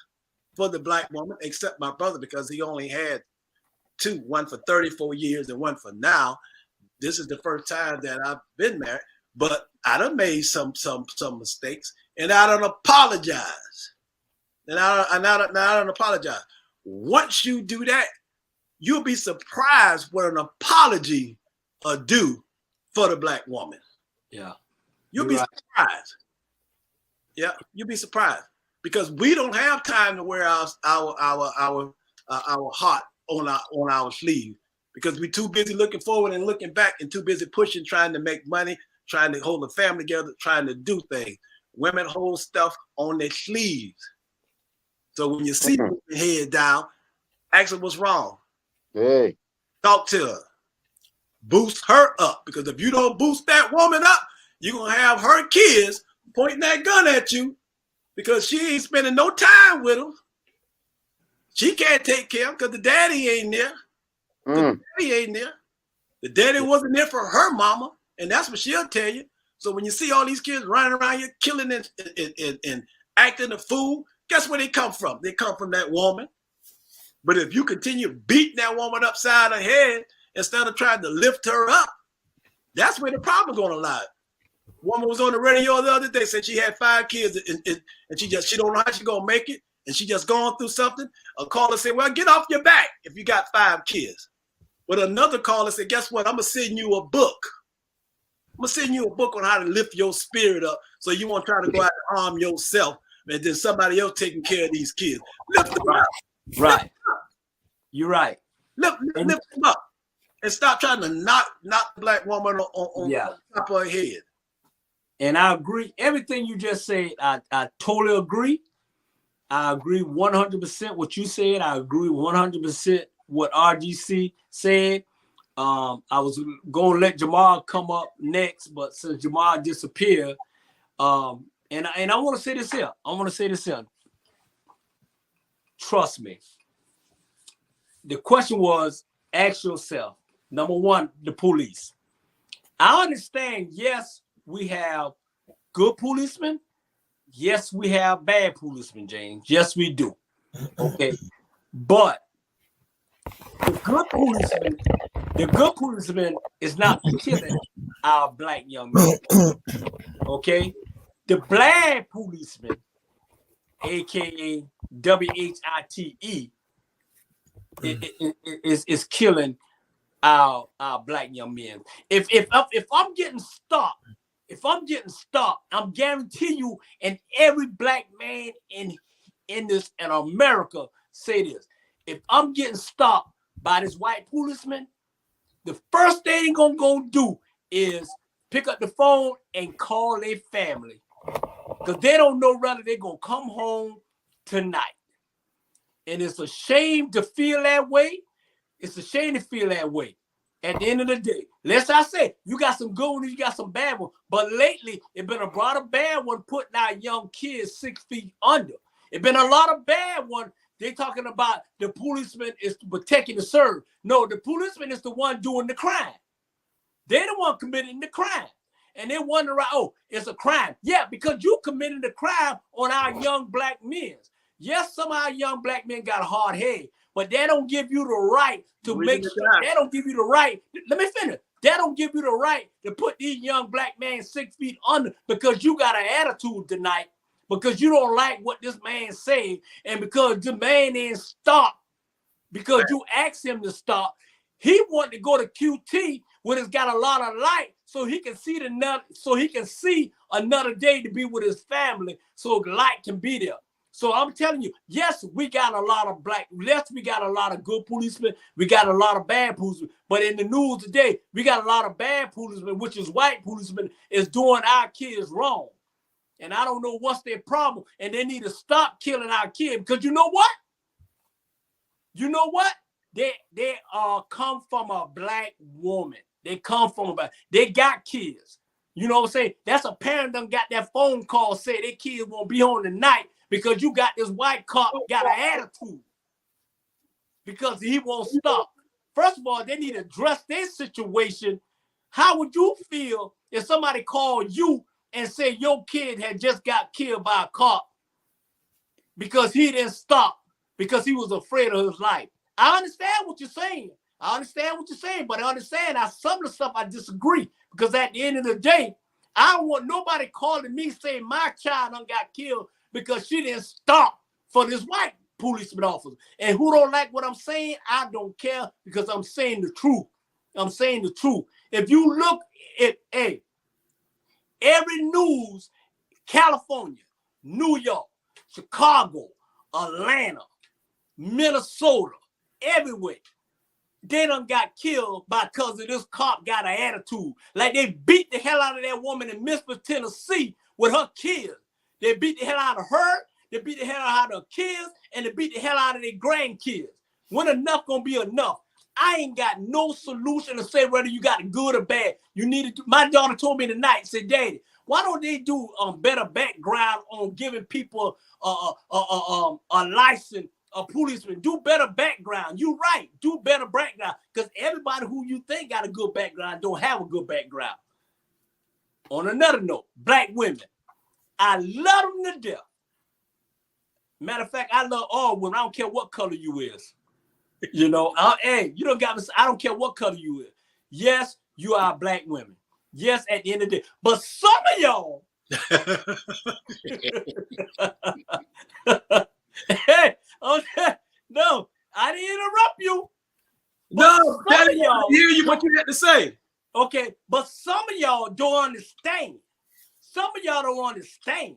for the black woman, except my brother, because he only had 2, one for 34 years and one for now. This is the first time that I've been married, but I done made some mistakes, and I don't apologize. And I don't apologize. Once you do that, you'll be surprised what an apology will do for the black woman. Yeah. You'll be surprised. Yeah, you'll be surprised, because we don't have time to wear our heart on our sleeve, because we're too busy looking forward and looking back, and too busy pushing, trying to make money, trying to hold the family together, trying to do things. Women hold stuff on their sleeves. So when you see her head down, ask her what's wrong. Hey. Talk to her. Boost her up, because if you don't boost that woman up, you're going to have her kids pointing that gun at you, because she ain't spending no time with them. She can't take care of them because the daddy ain't there. The daddy wasn't there for her mama, and that's what she'll tell you. So when you see all these kids running around here killing and acting a fool, guess where they come from? They come from that woman. But if you continue beating that woman upside her head instead of trying to lift her up, that's where the problem's going to lie. Woman was on the radio the other day, said she had 5 kids and she don't know how she gonna make it, and she just going through something. A caller said, well, get off your back if you got 5 kids. But another caller said, guess what? I'm gonna send you a book. I'm gonna send you a book on how to lift your spirit up so you won't try to go out and harm yourself and then somebody else taking care of these kids. Lift them up. Right. You're right. Lift them up. And stop trying to knock the black woman on top of her head. And I agree. Everything you just said, I totally agree. I agree 100% what you said. I agree 100% what RGC said. I was going to let Jamal come up next, but since Jamal disappeared, and I want to say this here. Trust me. The question was, ask yourself, number one, the police. I understand, yes, we have good policemen. Yes, we have bad policemen, James. Yes, we do. Okay. But the good policeman is not killing our black young men. Okay. The black policeman, aka WHITE, is killing our black young men. If I'm getting stopped, I'm guarantee you, and every black man in America say this. If I'm getting stopped by this white policeman, the first thing they're gonna go do is pick up the phone and call their family, because they don't know whether they're gonna come home tonight. And it's a shame to feel that way. It's a shame to feel that way. At the end of the day, let's I say, you got some good ones, you got some bad ones. But lately, it's been a lot of bad one putting our young kids 6 feet under. It's been a lot of bad one. They talking about the policeman is protecting the serve. No, the policeman is the one doing the crime. They're the one committing the crime. And they wonder, oh, it's a crime. Yeah, because you committed the crime on our young black men. Yes, some of our young black men got a hard head, but they don't give you the right to make sure. They don't give you the right. Let me finish. They don't give you the right to put these young black men 6 feet under because you got an attitude tonight, because you don't like what this man said, and because the man didn't stop, because you asked him to stop. He wanted to go to QT when it's got a lot of light, so he can see another day to be with his family, so light can be there. So I'm telling you, yes, we got a lot of we got a lot of good policemen, we got a lot of bad policemen, but in the news today, we got a lot of bad policemen, which is white policemen, is doing our kids wrong. And I don't know what's their problem, and they need to stop killing our kids, because you know what? They come from a black woman. They got kids. You know what I'm saying? That's a parent done got that phone call, say their kids won't be home tonight because you got this white cop got an attitude because he won't stop. First of all, they need to address their situation. How would you feel if somebody called you and say your kid had just got killed by a cop because he didn't stop, because he was afraid of his life? I understand what you're saying. But I understand some of the stuff I disagree, because at the end of the day, I don't want nobody calling me saying my child done got killed because she didn't stop for this white policeman officer. And who don't like what I'm saying, I don't care, because I'm saying the truth. If you look at every news, California, New York, Chicago, Atlanta, Minnesota, everywhere, they done got killed because of this cop got an attitude. Like they beat the hell out of that woman in Memphis, Tennessee with her kids. They beat the hell out of her, they beat the hell out of her kids, and they beat the hell out of their grandkids. When enough gonna be enough? I ain't got no solution to say whether you got good or bad. You need to do. My daughter told me tonight, said, Daddy, why don't they do better background on giving people a license? A policeman, do better background. You right, do better background, because everybody who you think got a good background don't have a good background. On another note, black women, I love them to death. Matter of fact, I love all women. I don't care what color you is. You know, hey, you don't got me. I don't care what color you is. Yes, you are black women. Yes, at the end of the day. But some of y'all, hey, okay, no, I didn't interrupt you. No, Some of y'all, hear you what you had to say. Okay, but some of y'all don't understand. Some of y'all don't understand.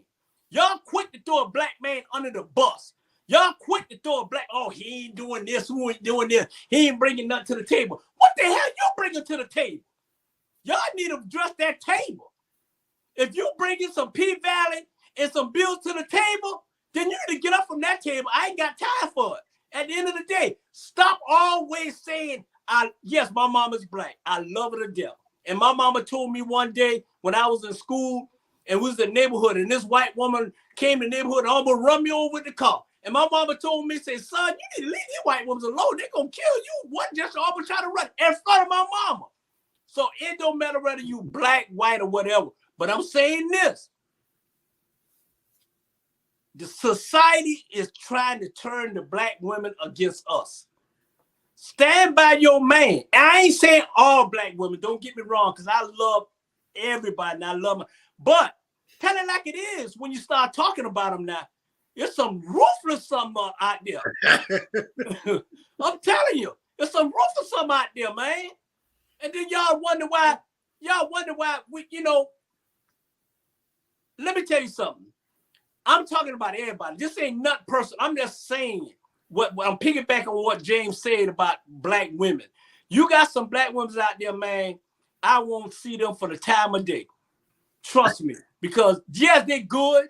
Y'all quick to throw a black man under the bus. Y'all quick to throw a black, oh, he ain't doing this, who ain't doing this, he ain't bringing nothing to the table. What the hell you bringing to the table? Y'all need to address that table. If you bringing some P-Valley and some bills to the table, then you need to get up from that table. I ain't got time for it. At the end of the day, stop always saying, yes, my mama's black. I love her to death. And my mama told me one day when I was in school and we was in the neighborhood and this white woman came to the neighborhood and almost run me over with the car. And my mama told me, say, son, you need to leave these white women alone. They're going to kill you. What? Just almost try to run in front of my mama. So it don't matter whether you black, white, or whatever. But I'm saying this. The society is trying to turn the black women against us. Stand by your man. I ain't saying all black women. Don't get me wrong, because I love everybody and I love them. But tell it like it is when you start talking about them now. There's some ruthless some out there. I'm telling you, there's some ruthless some out there, man. And then y'all wonder why we, let me tell you something. I'm talking about everybody. This ain't nothing personal. I'm just saying what I'm piggybacking on what James said about black women. You got some black women out there, man. I won't see them for the time of day. Trust me. Because yes, they're good.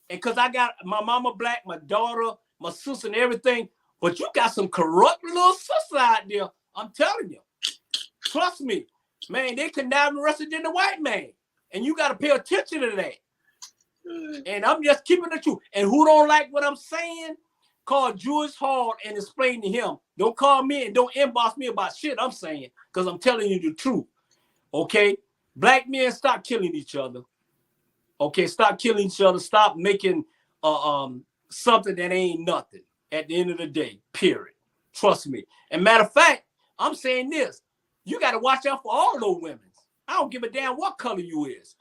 And because I got my mama black, my daughter, my sister, and everything. But you got some corrupt little sister out there. I'm telling you. Trust me. Man, they conniving arrested than the white man. And you got to pay attention to that. And I'm just keeping the truth. And who don't like what I'm saying, call Jewish Hall and explain to him. Don't call me and don't inbox me about shit I'm saying, because I'm telling you the truth. Okay? Black men, stop killing each other. Okay, stop killing each other. Stop making something that ain't nothing at the end of the day, period. Trust me. And matter of fact, I'm saying this. You got to watch out for all of those women. I don't give a damn what color you is.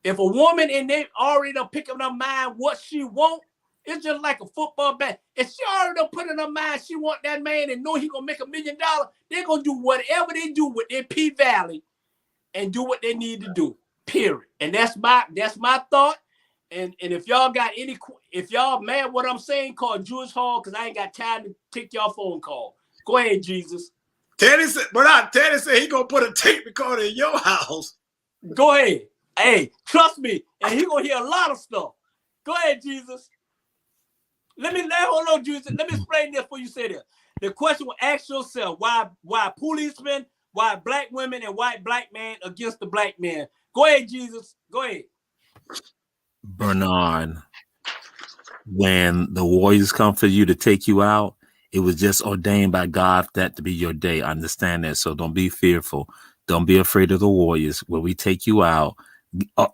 If a woman and they already done pick up her mind what she want, it's just like a football bat. If she already done put in her mind she want that man and know he gonna make $1 million, they're gonna do whatever they do with their P-Valley and do what they need to do. Period. And that's my thought. And if y'all got if y'all mad what I'm saying, call Jewish Hall, because I ain't got time to take y'all phone call. Go ahead, Jesus. Teddy said he gonna put a tape recorder in your house. Go ahead. Hey, trust me, and he gonna hear a lot of stuff. Go ahead, Jesus. Hold on, Jesus. Let me explain this before you say that. The question will ask yourself, why policemen, why black women, and why black man against the black man? Go ahead, Jesus. Go ahead. Bernard, when the warriors come for you to take you out, it was just ordained by God for that to be your day. Understand that. So don't be fearful. Don't be afraid of the warriors. When we take you out,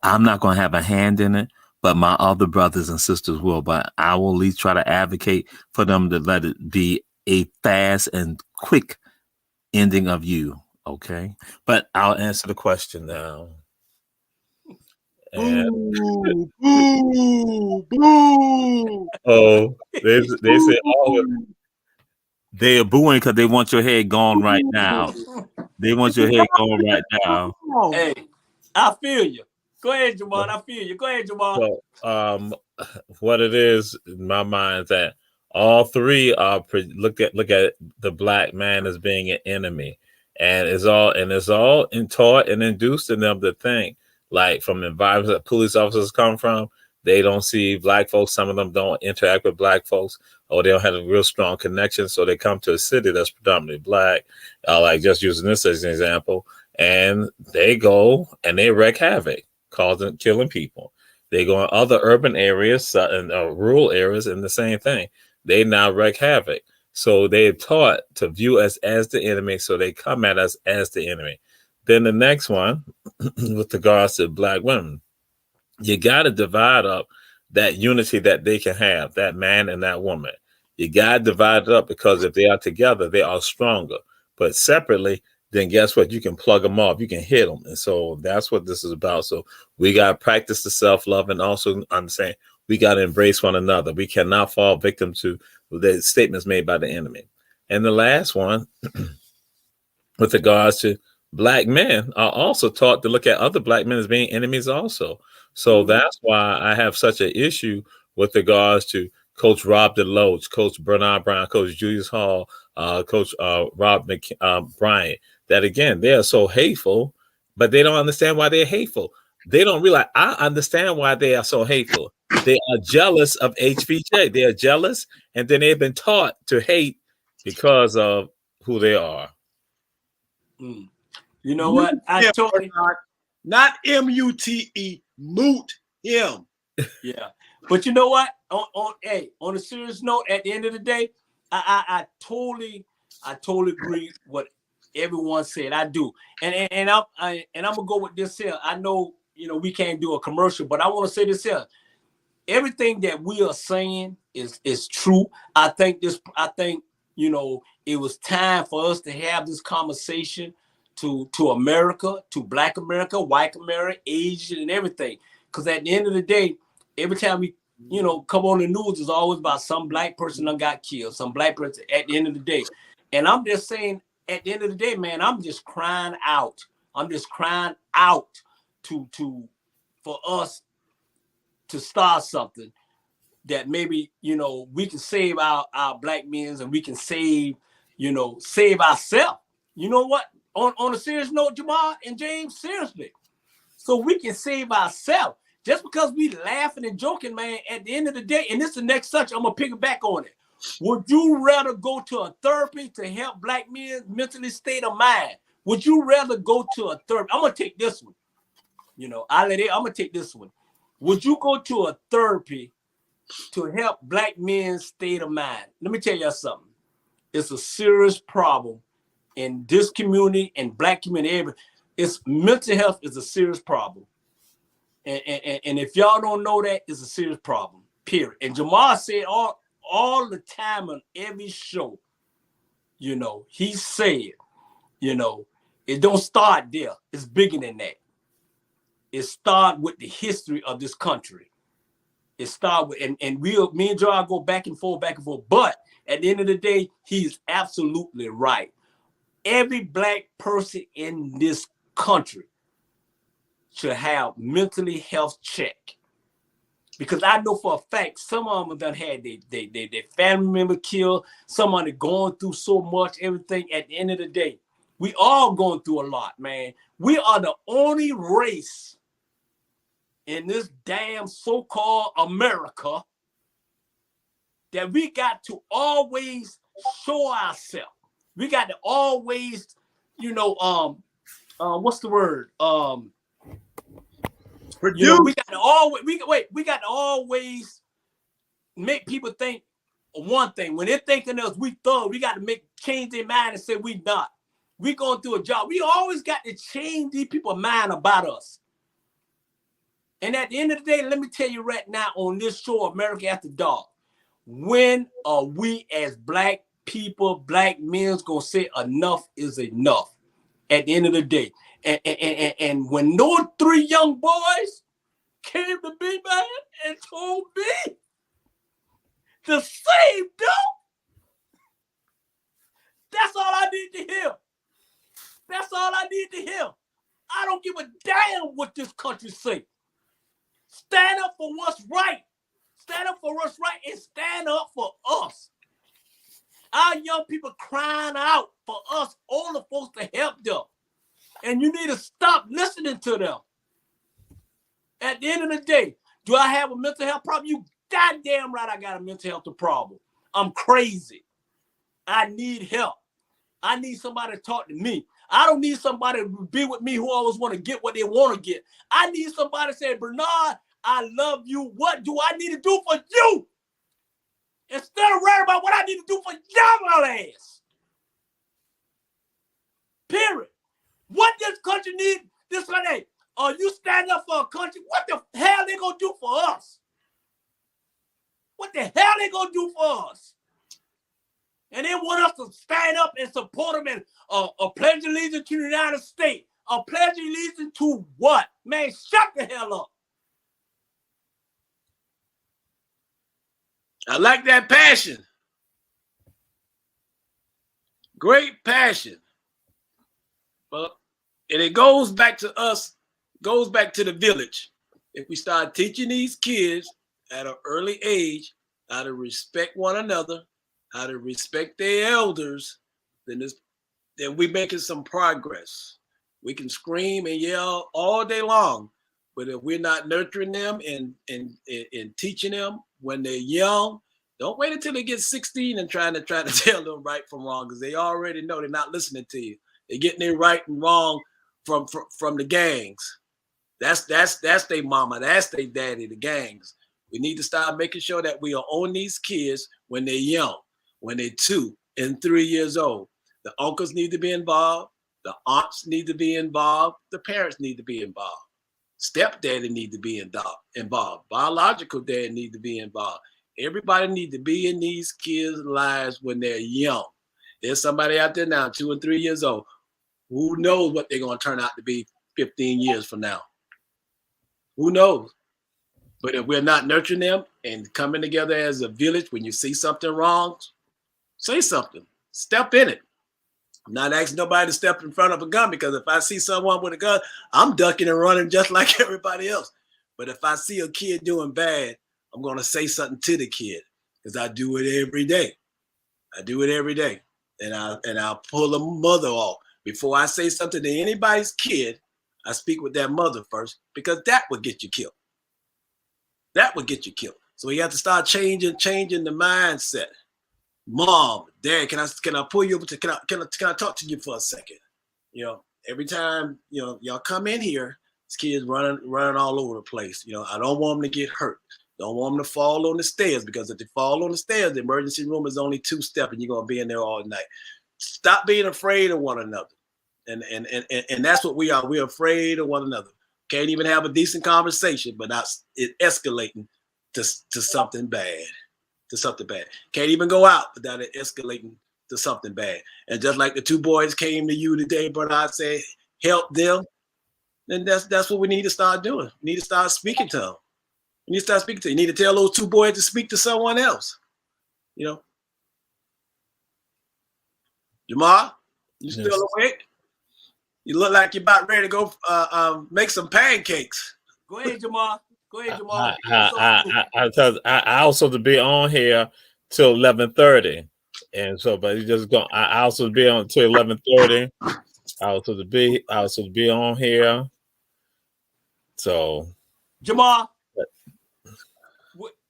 I'm not going to have a hand in it, but my other brothers and sisters will. But I will at least try to advocate for them to let it be a fast and quick ending of you. Okay? But I'll answer the question now. Boo, boo, boo. Oh, they say, oh, they are booing because they want your head gone right now. They want your head gone right now. Hey, I feel you. Go ahead, Jamal. I feel you. Go ahead, Jamal. So, what it is in my mind is that all three are look at the black man as being an enemy, and it's all taught and induced in them to think like from environments that police officers come from. They don't see black folks. Some of them don't interact with black folks, or they don't have a real strong connection. So they come to a city that's predominantly black, like just using this as an example, and they go and they wreak havoc, killing people. They go in other urban areas and rural areas, and the same thing. They now wreak havoc. So they're taught to view us as the enemy, so they come at us as the enemy. Then the next one, with regards to black women, you got to divide up that unity that they can have, that man and that woman. You got to divide it up, because if they are together, they are stronger. But separately, then guess what? You can plug them off. You can hit them. And so that's what this is about. So we got to practice the self-love and also understand we got to embrace one another. We cannot fall victim to the statements made by the enemy. And the last one, with regards to black men, are also taught to look at other black men as being enemies also. So that's why I have such an issue with regards to Coach Rob DeLoach, Coach Bernard Brown, Coach Julius Hall, Coach Rob Bryant, that again, they are so hateful, but they don't understand why they're hateful. They don't realize, I understand why they are so hateful. They are jealous of HVJ. They are jealous, and then they've been taught to hate because of who they are. You know what? I told you. Not M-U-T-E, moot him. Yeah. But you know what? On a serious note, at the end of the day, I totally agree with what everyone said. I do. And I'm gonna go with this here. I know, we can't do a commercial, but I want to say this here. Everything that we are saying is true. I think it was time for us to have this conversation to America, to Black America, white America, Asian, and everything. Because at the end of the day, every time we, come on the news, it's always about some black person that got killed, some black person at the end of the day. And I'm just saying, at the end of the day, man, I'm just crying out. I'm just crying out for us to start something that maybe, we can save our black men and we can save ourselves. You know what? On a serious note, Jamal and James, seriously. So we can save ourselves. Just because we laughing and joking, man, at the end of the day, and this is the next subject, I'm going to piggyback on it. Would you rather go to a therapy to help black men mentally state of mind? Would you rather go to a therapy? I'm going to take this one. I'm going to take this one. Would you go to a therapy to help black men state of mind? Let me tell you something. It's a serious problem in this community and black community. It's mental health is a serious problem. And if y'all don't know that, it's a serious problem, period. And Jamal said all the time on every show, he said, it don't start there. It's bigger than that. It started with the history of this country. It started with, and me and Joel go back and forth. But at the end of the day, he's absolutely right. Every black person in this country should have mentally health check. Because I know for a fact, some of them done had their family member killed, somebody going through so much, everything. At the end of the day, we all going through a lot, man. We are the only race in this damn so-called America that we got to always show ourselves. We got to always, what's the word? We got to always make people think one thing. When they're thinking us, we thug. We got to change their mind and say we not. We going through a job. We always got to change these people's mind about us. And at the end of the day, let me tell you right now on this show, America After Dark, when are we as black people, black men, gonna say enough is enough at the end of the day? And when those three young boys came to me, man, and told me to save them, that's all I need to hear. That's all I need to hear. I don't give a damn what this country say. Stand up for what's right. Stand up for what's right and stand up for us. Our young people crying out for us, older folks, to help them. And you need to stop listening to them. At the end of the day, do I have a mental health problem? You goddamn right I got a mental health problem. I'm crazy. I need help. I need somebody to talk to me. I don't need somebody to be with me who always want to get what they want to get. I need somebody to say, Bernard, I love you. What do I need to do for you? Instead of worrying about what I need to do for your ass. Period. What this country needs, this country, you stand up for a country, what the hell they gonna do for us? What the hell they gonna do for us? and they want us to stand up and support them and pledge allegiance to the United States. A pledge allegiance to what? Man, shut the hell up. I like that passion. Great passion. Well, and it goes back to us, goes back to the village. If we start teaching these kids at an early age how to respect one another, how to respect their elders, then we're making some progress. We can scream and yell all day long, but if we're not nurturing them and teaching them when they're young, don't wait until they get 16 and try to tell them right from wrong, because they already know they're not listening to you. They're getting it right and wrong from the gangs. That's their mama, that's their daddy, the gangs. We need to start making sure that we are on these kids when they're young, when they're 2 and 3 years old. The uncles need to be involved. The aunts need to be involved. The parents need to be involved. Stepdaddy need to be involved. Biological dad need to be involved. Everybody need to be in these kids' lives when they're young. There's somebody out there now, 2 and 3 years old. Who knows what they're going to turn out to be 15 years from now? Who knows? But if we're not nurturing them and coming together as a village, when you see something wrong, say something. Step in it. I'm not asking nobody to step in front of a gun, because if I see someone with a gun, I'm ducking and running just like everybody else. But if I see a kid doing bad, I'm going to say something to the kid, because I do it every day. I do it every day. And I'll pull a mother off. Before I say something to anybody's kid, I speak with that mother first, because that would get you killed. That would get you killed. So you have to start changing the mindset. Mom, Dad, can I pull you over to, can I talk to you for a second? You know, every time, you know, y'all come in here, this kid's running all over the place. You know, I don't want them to get hurt. Don't want them to fall on the stairs, because if they fall on the stairs, the emergency room is only 2 steps and you're going to be in there all night. Stop being afraid of one another. And that's what we are. We're afraid of one another. Can't even have a decent conversation, but now it's escalating to something bad. To something bad. Can't even go out without it escalating to something bad. And just like the 2 boys came to you today, brother, I say, help them. Then that's what we need to start doing. We need to start speaking to them. You need to start speaking to them. You need to tell those 2 boys to speak to someone else. You know. Jamal, you still awake? You look like you're about ready to go make some pancakes. Go ahead, Jamal. Go ahead, Jamal. I also to be on here till 11:30, and so but you just go. I also be on till 11:30. I also to be on here. So, Jamal,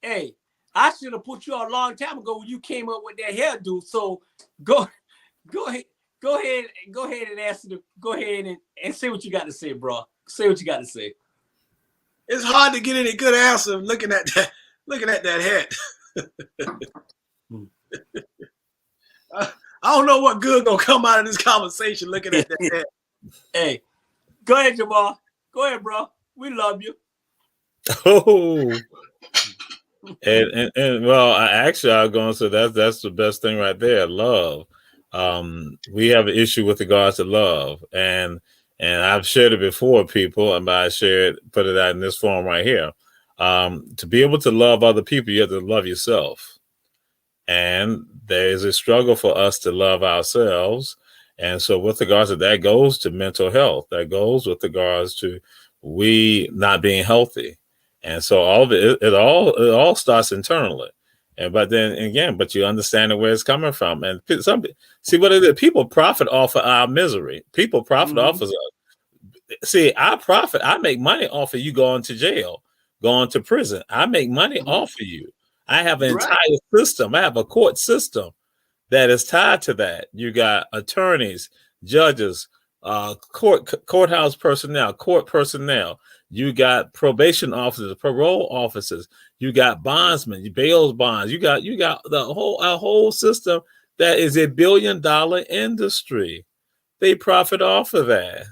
hey, I should have put you on a long time ago when you came up with that hairdo. So go ahead and answer go ahead and say what you got to say, bro. Say what you got to say. It's hard to get any good answer looking at that hat. I don't know what good gonna come out of this conversation looking at that hat. Hey, go ahead, Jamal. Go ahead, bro. We love you. Oh, and well, I was going to say that's the best thing right there. Love. We have an issue with regards to love, and I've shared it before, people, and I put it out in this form right here. To be able to love other people, you have to love yourself. And there is a struggle for us to love ourselves. And so with regards to that goes to mental health. That goes with regards to we not being healthy. And so all of it all starts internally. But you understand where it's coming from. And see what it is. People profit off of our misery. People profit off of us. See, I make money off of you going to jail, going to prison. I make money off of you. I have an entire system. I have a court system that is tied to that. You got attorneys, judges, courthouse personnel, court personnel. You got probation officers, parole officers. You got bondsmen, bail bonds. You got a whole system that is $1 billion industry. They profit off of that.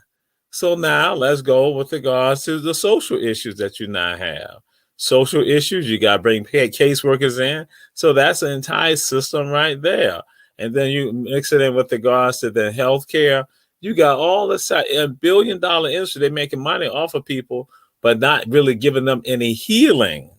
So now let's go with regards to the social issues that you now have. Social issues, you got to bring caseworkers in. So that's an entire system right there. and then you mix it in with regards to the healthcare. You got all this $1 billion industry. They're making money off of people, but not really giving them any healing.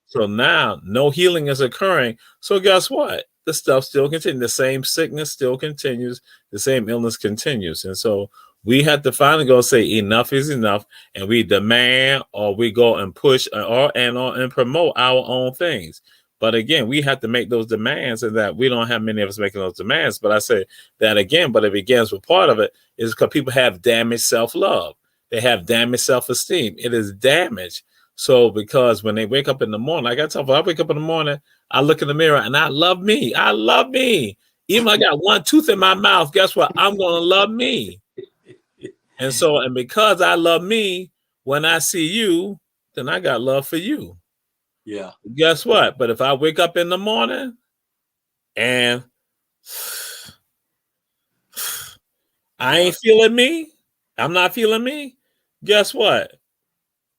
So now no healing is occurring. So guess what? The stuff still continues. The same sickness still continues. The same illness continues. And so we have to finally go say enough is enough, and we demand, or we go and push and promote our own things. But again, we have to make those demands, and that we don't have many of us making those demands. But I say that again, but it begins with part of it is because people have damaged self-love. They have damaged self-esteem. It is damaged. So because when they wake up in the morning, like I tell them, I wake up in the morning, I look in the mirror and I love me. I love me. Even if I got one tooth in my mouth, guess what? I'm going to love me. And so, and because I love me, when I see you, then I got love for you. Yeah. Guess what? But if I wake up in the morning and I ain't feeling me, I'm not feeling me, guess what?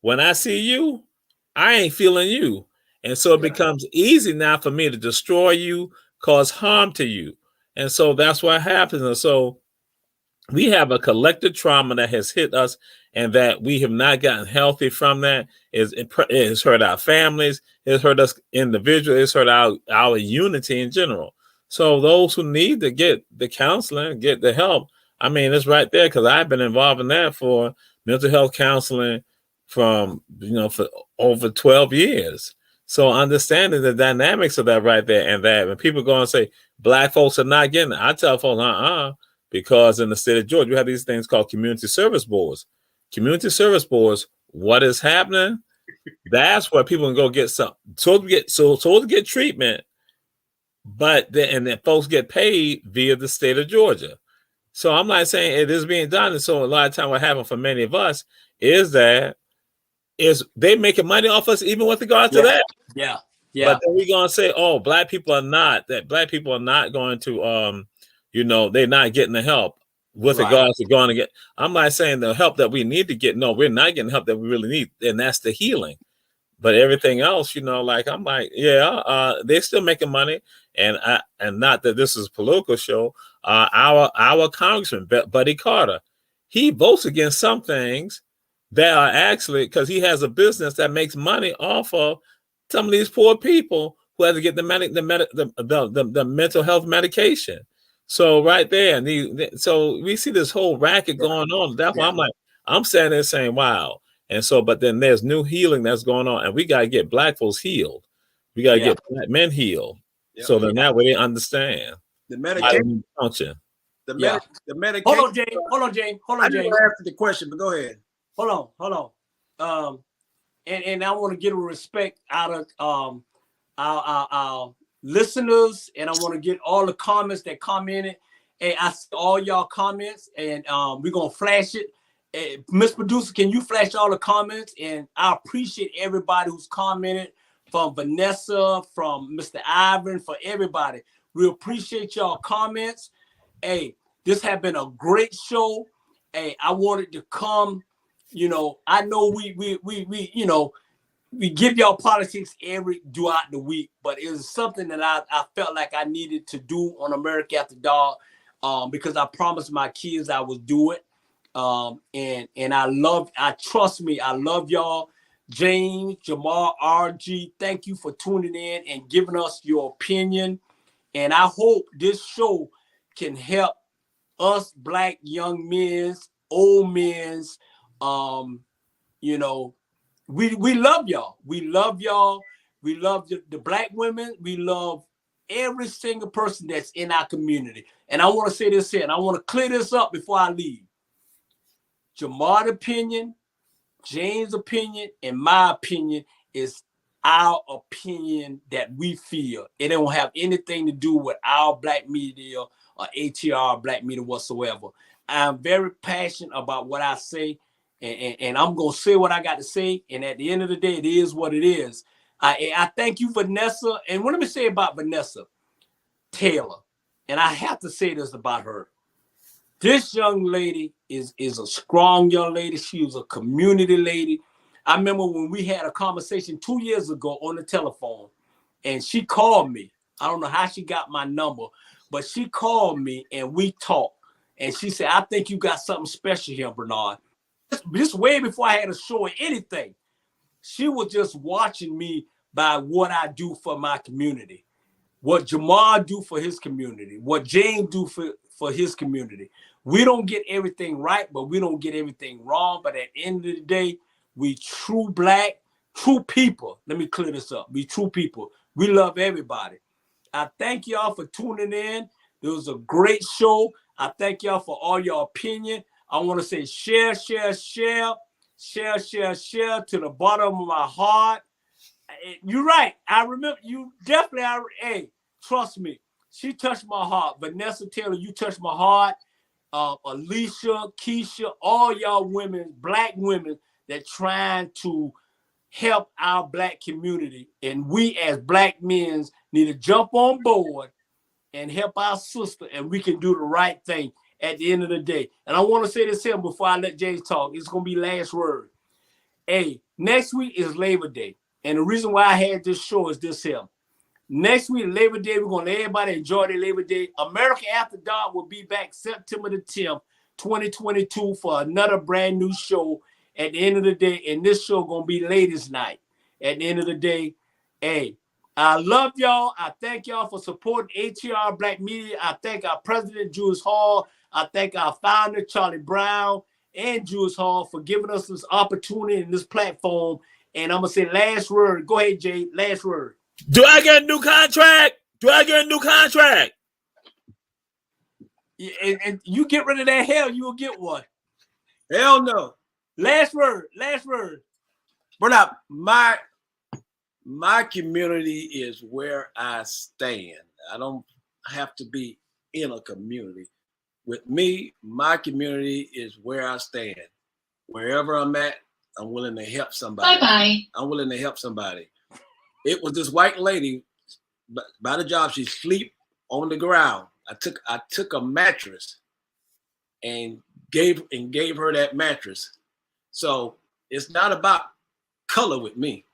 When I see you, I ain't feeling you. And so it becomes easy now for me to destroy you, cause harm to you. And so that's what happens. And so we have a collective trauma that has hit us, and that we have not gotten healthy from that. It has hurt our families, it's hurt us individually, it's hurt our unity in general. So those who need to get the counseling, get the help, I mean, it's right there, because I've been involved in that for mental health counseling for over 12 years. So understanding the dynamics of that right there, and that when people go and say Black folks are not getting it, I tell folks, because in the state of Georgia, we have these things called community service boards. Community service boards, what is happening? That's where people can go get some, so to get treatment, but then folks get paid via the state of Georgia. So I'm not saying it is being done. And so a lot of time what happens for many of us is that they making money off us even with regards to that. Yeah. But then we're gonna say, oh, Black people are not going to they're not getting the help with regards to going to get. I'm not saying the help that we need to get. No, we're not getting help that we really need, and that's the healing. But everything else, I'm like, they're still making money, and not that this is a political show. Our congressman, Buddy Carter, he votes against some things that are actually because he has a business that makes money off of some of these poor people who have to get the mental health medication. So right there, so we see this whole racket going on. That's why I'm standing there saying, wow. And so, but then there's new healing that's going on, and we got to get Black folks healed. We got to get Black men healed. Yep. So then that way they understand the medication function. The medication. Hold on, James. I didn't answer the question, but go ahead. Hold on. And I want to get a respect out of our listeners, and I want to get all the comments that commented. And I see all y'all comments, and we're gonna flash it. Miss Producer, can you flash all the comments? And I appreciate everybody who's commented, from Vanessa, from Mr. Ivan, for everybody. We appreciate y'all comments. Hey, this has been a great show. Hey, I wanted to come. I know we give y'all politics throughout the week, but it was something that I felt like I needed to do on America After Dark, because I promised my kids I would do it. And I love y'all. James, Jamal, RG, thank you for tuning in and giving us your opinion. And I hope this show can help us Black young men, old men. We love y'all. We love y'all. We love the Black women. We love every single person that's in our community. And I want to say this here, and I want to clear this up before I leave. Jamal's opinion, James' opinion, and my opinion is our opinion that we feel. It don't have anything to do with our Black media or ATR Black media whatsoever. I'm very passionate about what I say, and I'm going to say what I got to say. And at the end of the day, it is what it is. I thank you, Vanessa. And what let me say about Vanessa Taylor, and I have to say this about her. This young lady is a strong young lady. She was a community lady. I remember when we had a conversation 2 years ago on the telephone, and she called me. I don't know how she got my number, but she called me and we talked. And she said, I think you got something special here, Bernard. Just way before I had a show or anything. She was just watching me by what I do for my community, what Jamal do for his community, what James do for his community. We don't get everything right, but we don't get everything wrong. But at the end of the day, we true black, true people. Let me clear this up. We true people. We love everybody. I thank y'all for tuning in. It was a great show. I thank y'all for all your opinion. I want to say share to the bottom of my heart. You're right. I remember you definitely. Hey, trust me. She touched my heart. Vanessa Taylor, you touched my heart. Alicia, Keisha, all y'all women, black women that trying to help our black community. And we as black men need to jump on board and help our sister, and we can do the right thing at the end of the day. And I want to say this here before I let James talk. It's going to be last word. Hey, next week is Labor Day. And the reason why I had this show is this here. Next week, Labor Day, we're going to let everybody enjoy their Labor Day. America After Dark will be back September the 10th, 2022 for another brand new show at the end of the day. And this show going to be ladies' night. At the end of the day, hey, I love y'all. I thank y'all for supporting ATR Black Media. I thank our president, Julius Hall. I thank our founder, Charlie Brown, and Julius Hall for giving us this opportunity and this platform. And I'm going to say last word. Go ahead, Jay. Last word. Do I get a new contract? Yeah, and you get rid of that hell, you will get one. Hell no. Last word. But now, my community is where I stand. I don't have to be in a community. With me, my community is where I stand. Wherever I'm at, I'm willing to help somebody. Bye-bye. I'm willing to help somebody. It was this white lady by the job. She sleep on the ground. I took a mattress and gave her that mattress. So it's not about color with me.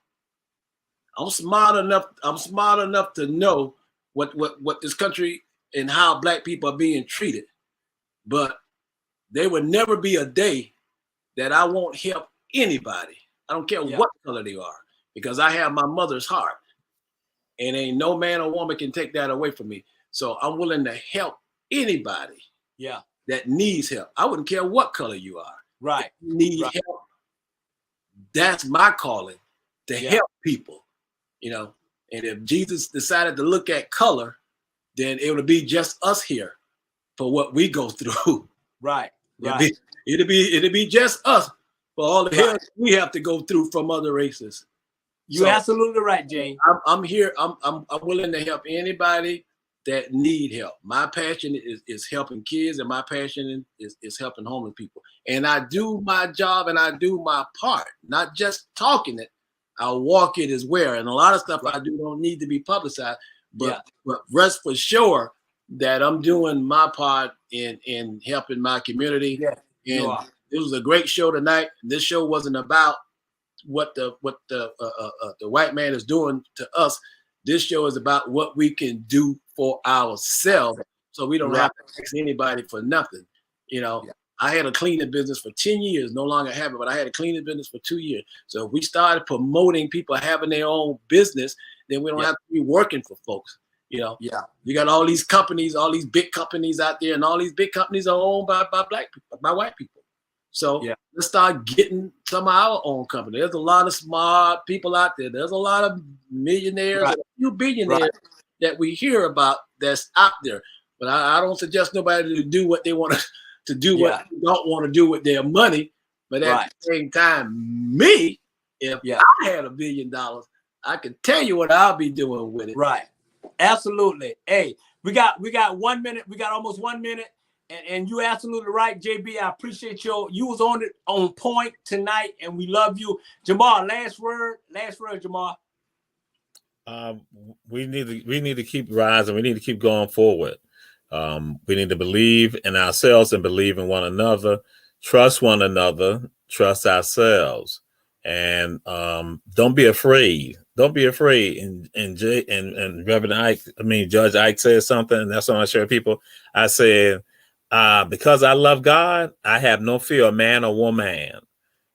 I'm smart enough to know what this country and how black people are being treated. But there will never be a day that I won't help anybody. I don't care what color they are, because I have my mother's heart. And ain't no man or woman can take that away from me. So I'm willing to help anybody that needs help. I wouldn't care what color you are. Right. If you need help. That's my calling, to help people, you know. And if Jesus decided to look at color, then it would be just us here for what we go through. Right. It'd be just us for all the hell we have to go through from other races. You're absolutely right, Jane. I'm here. I'm willing to help anybody that need help. My passion is helping kids, and my passion is helping homeless people. And I do my job and I do my part, not just talking it. I walk it as well. And a lot of stuff I do don't need to be publicized, but rest for sure that I'm doing my part in helping my community. Yeah, and it was a great show tonight. This show wasn't about what the white man is doing to us. This show is about what we can do for ourselves, so we don't have to ask anybody for nothing. You know, I had a cleaning business for 10 years, no longer have it, but I had a cleaning business for 2 years. So if we started promoting people having their own business, then we don't have to be working for folks. You know, you got all these companies, all these big companies out there, and all these big companies are owned by black people, by white people. So let's start getting some of our own company. There's a lot of smart people out there. There's a lot of millionaires, and a few billionaires that we hear about that's out there. But I don't suggest nobody to do what they want to do, what they don't want to do with their money. But at the same time, me, if I had $1 billion, I could tell you what I'll be doing with it. Right. Absolutely. Hey, we got 1 minute. We got almost 1 minute. And you're absolutely right, JB. I appreciate you was on point tonight, and we love you. Jamal, last word, Jamal. We need to keep rising. We need to keep going forward. We need to believe in ourselves and believe in one another, trust one another, trust ourselves, and don't be afraid Don't be afraid. And Reverend Ike, Judge Ike said something, and that's when I share people. I said, because I love God, I have no fear of man or woman.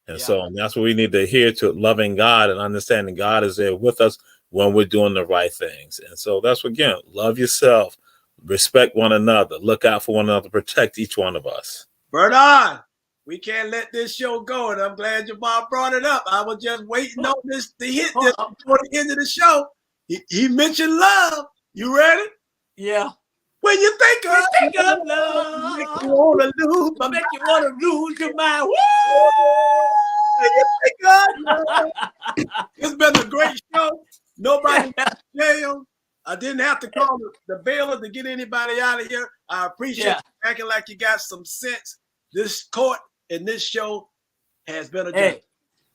And so that's what we need to adhere to, loving God and understanding God is there with us when we're doing the right things. And so that's what, again, love yourself, respect one another, look out for one another, protect each one of us. Bernard, we can't let this show go, and I'm glad your mom brought it up. I was just waiting on this to hit this before the end of the show. He mentioned love. You ready? Yeah. When you think of love, make you want to lose your mind. Woo! When you think of love. It's been a great show. Nobody jail. I didn't have to call the bailiff to get anybody out of here. I appreciate you acting like you got some sense. This court and this show has been a joy.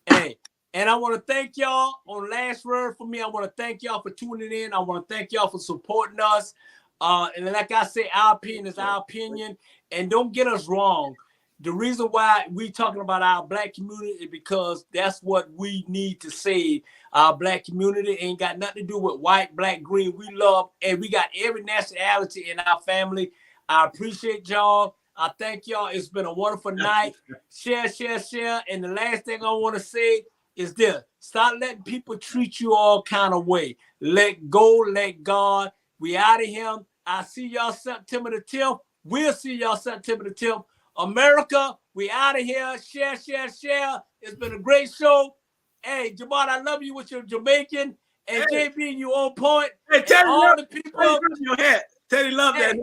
Hey, and I want to thank y'all on Last Word for me. I want to thank y'all for tuning in. I want to thank y'all for supporting us. And like I said, our opinion is our opinion. And don't get us wrong. The reason why we talking about our black community is because that's what we need to save. Our black community ain't got nothing to do with white, black, green. We love, and we got every nationality in our family. I appreciate y'all. I thank y'all. It's been a wonderful night. Share. And the last thing I want to say is this. Stop letting people treat you all kind of way. Let go, let God. We out of here. I see y'all September the 10th. We'll see y'all September the 10th. America, we out of here. Share. It's been a great show. Hey, Jamal, I love you with your Jamaican. And JB, you on point. Hey, Teddy, all the people. Your hat. Teddy love that hat.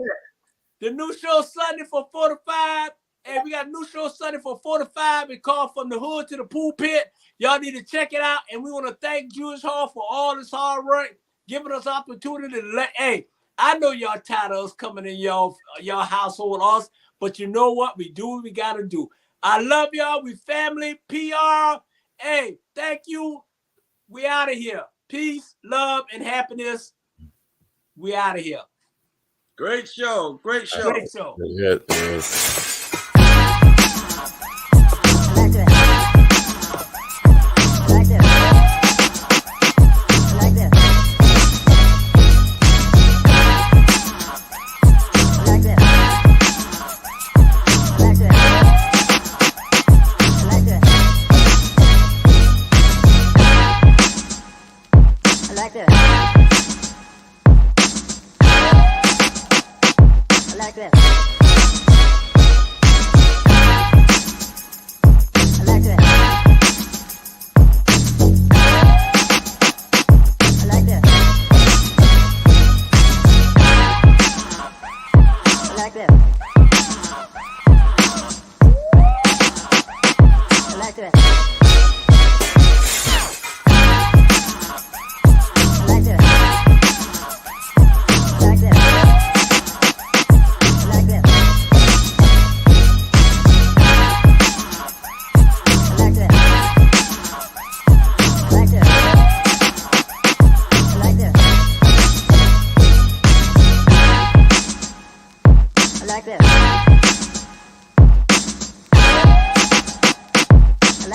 The new show Sunday for 4 to 5. Hey, we got a new show Sunday for 4 to 5. It's called From the Hood to the Pulpit. Y'all need to check it out. And we want to thank Jewish Hall for all this hard work, giving us opportunity to hey, I know y'all tired of us coming in y'all household us, but you know what? We do what we got to do. I love y'all. We family, PR. Hey, thank you. We out of here. Peace, love, and happiness. We out of here. Great show. Great show.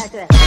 like that.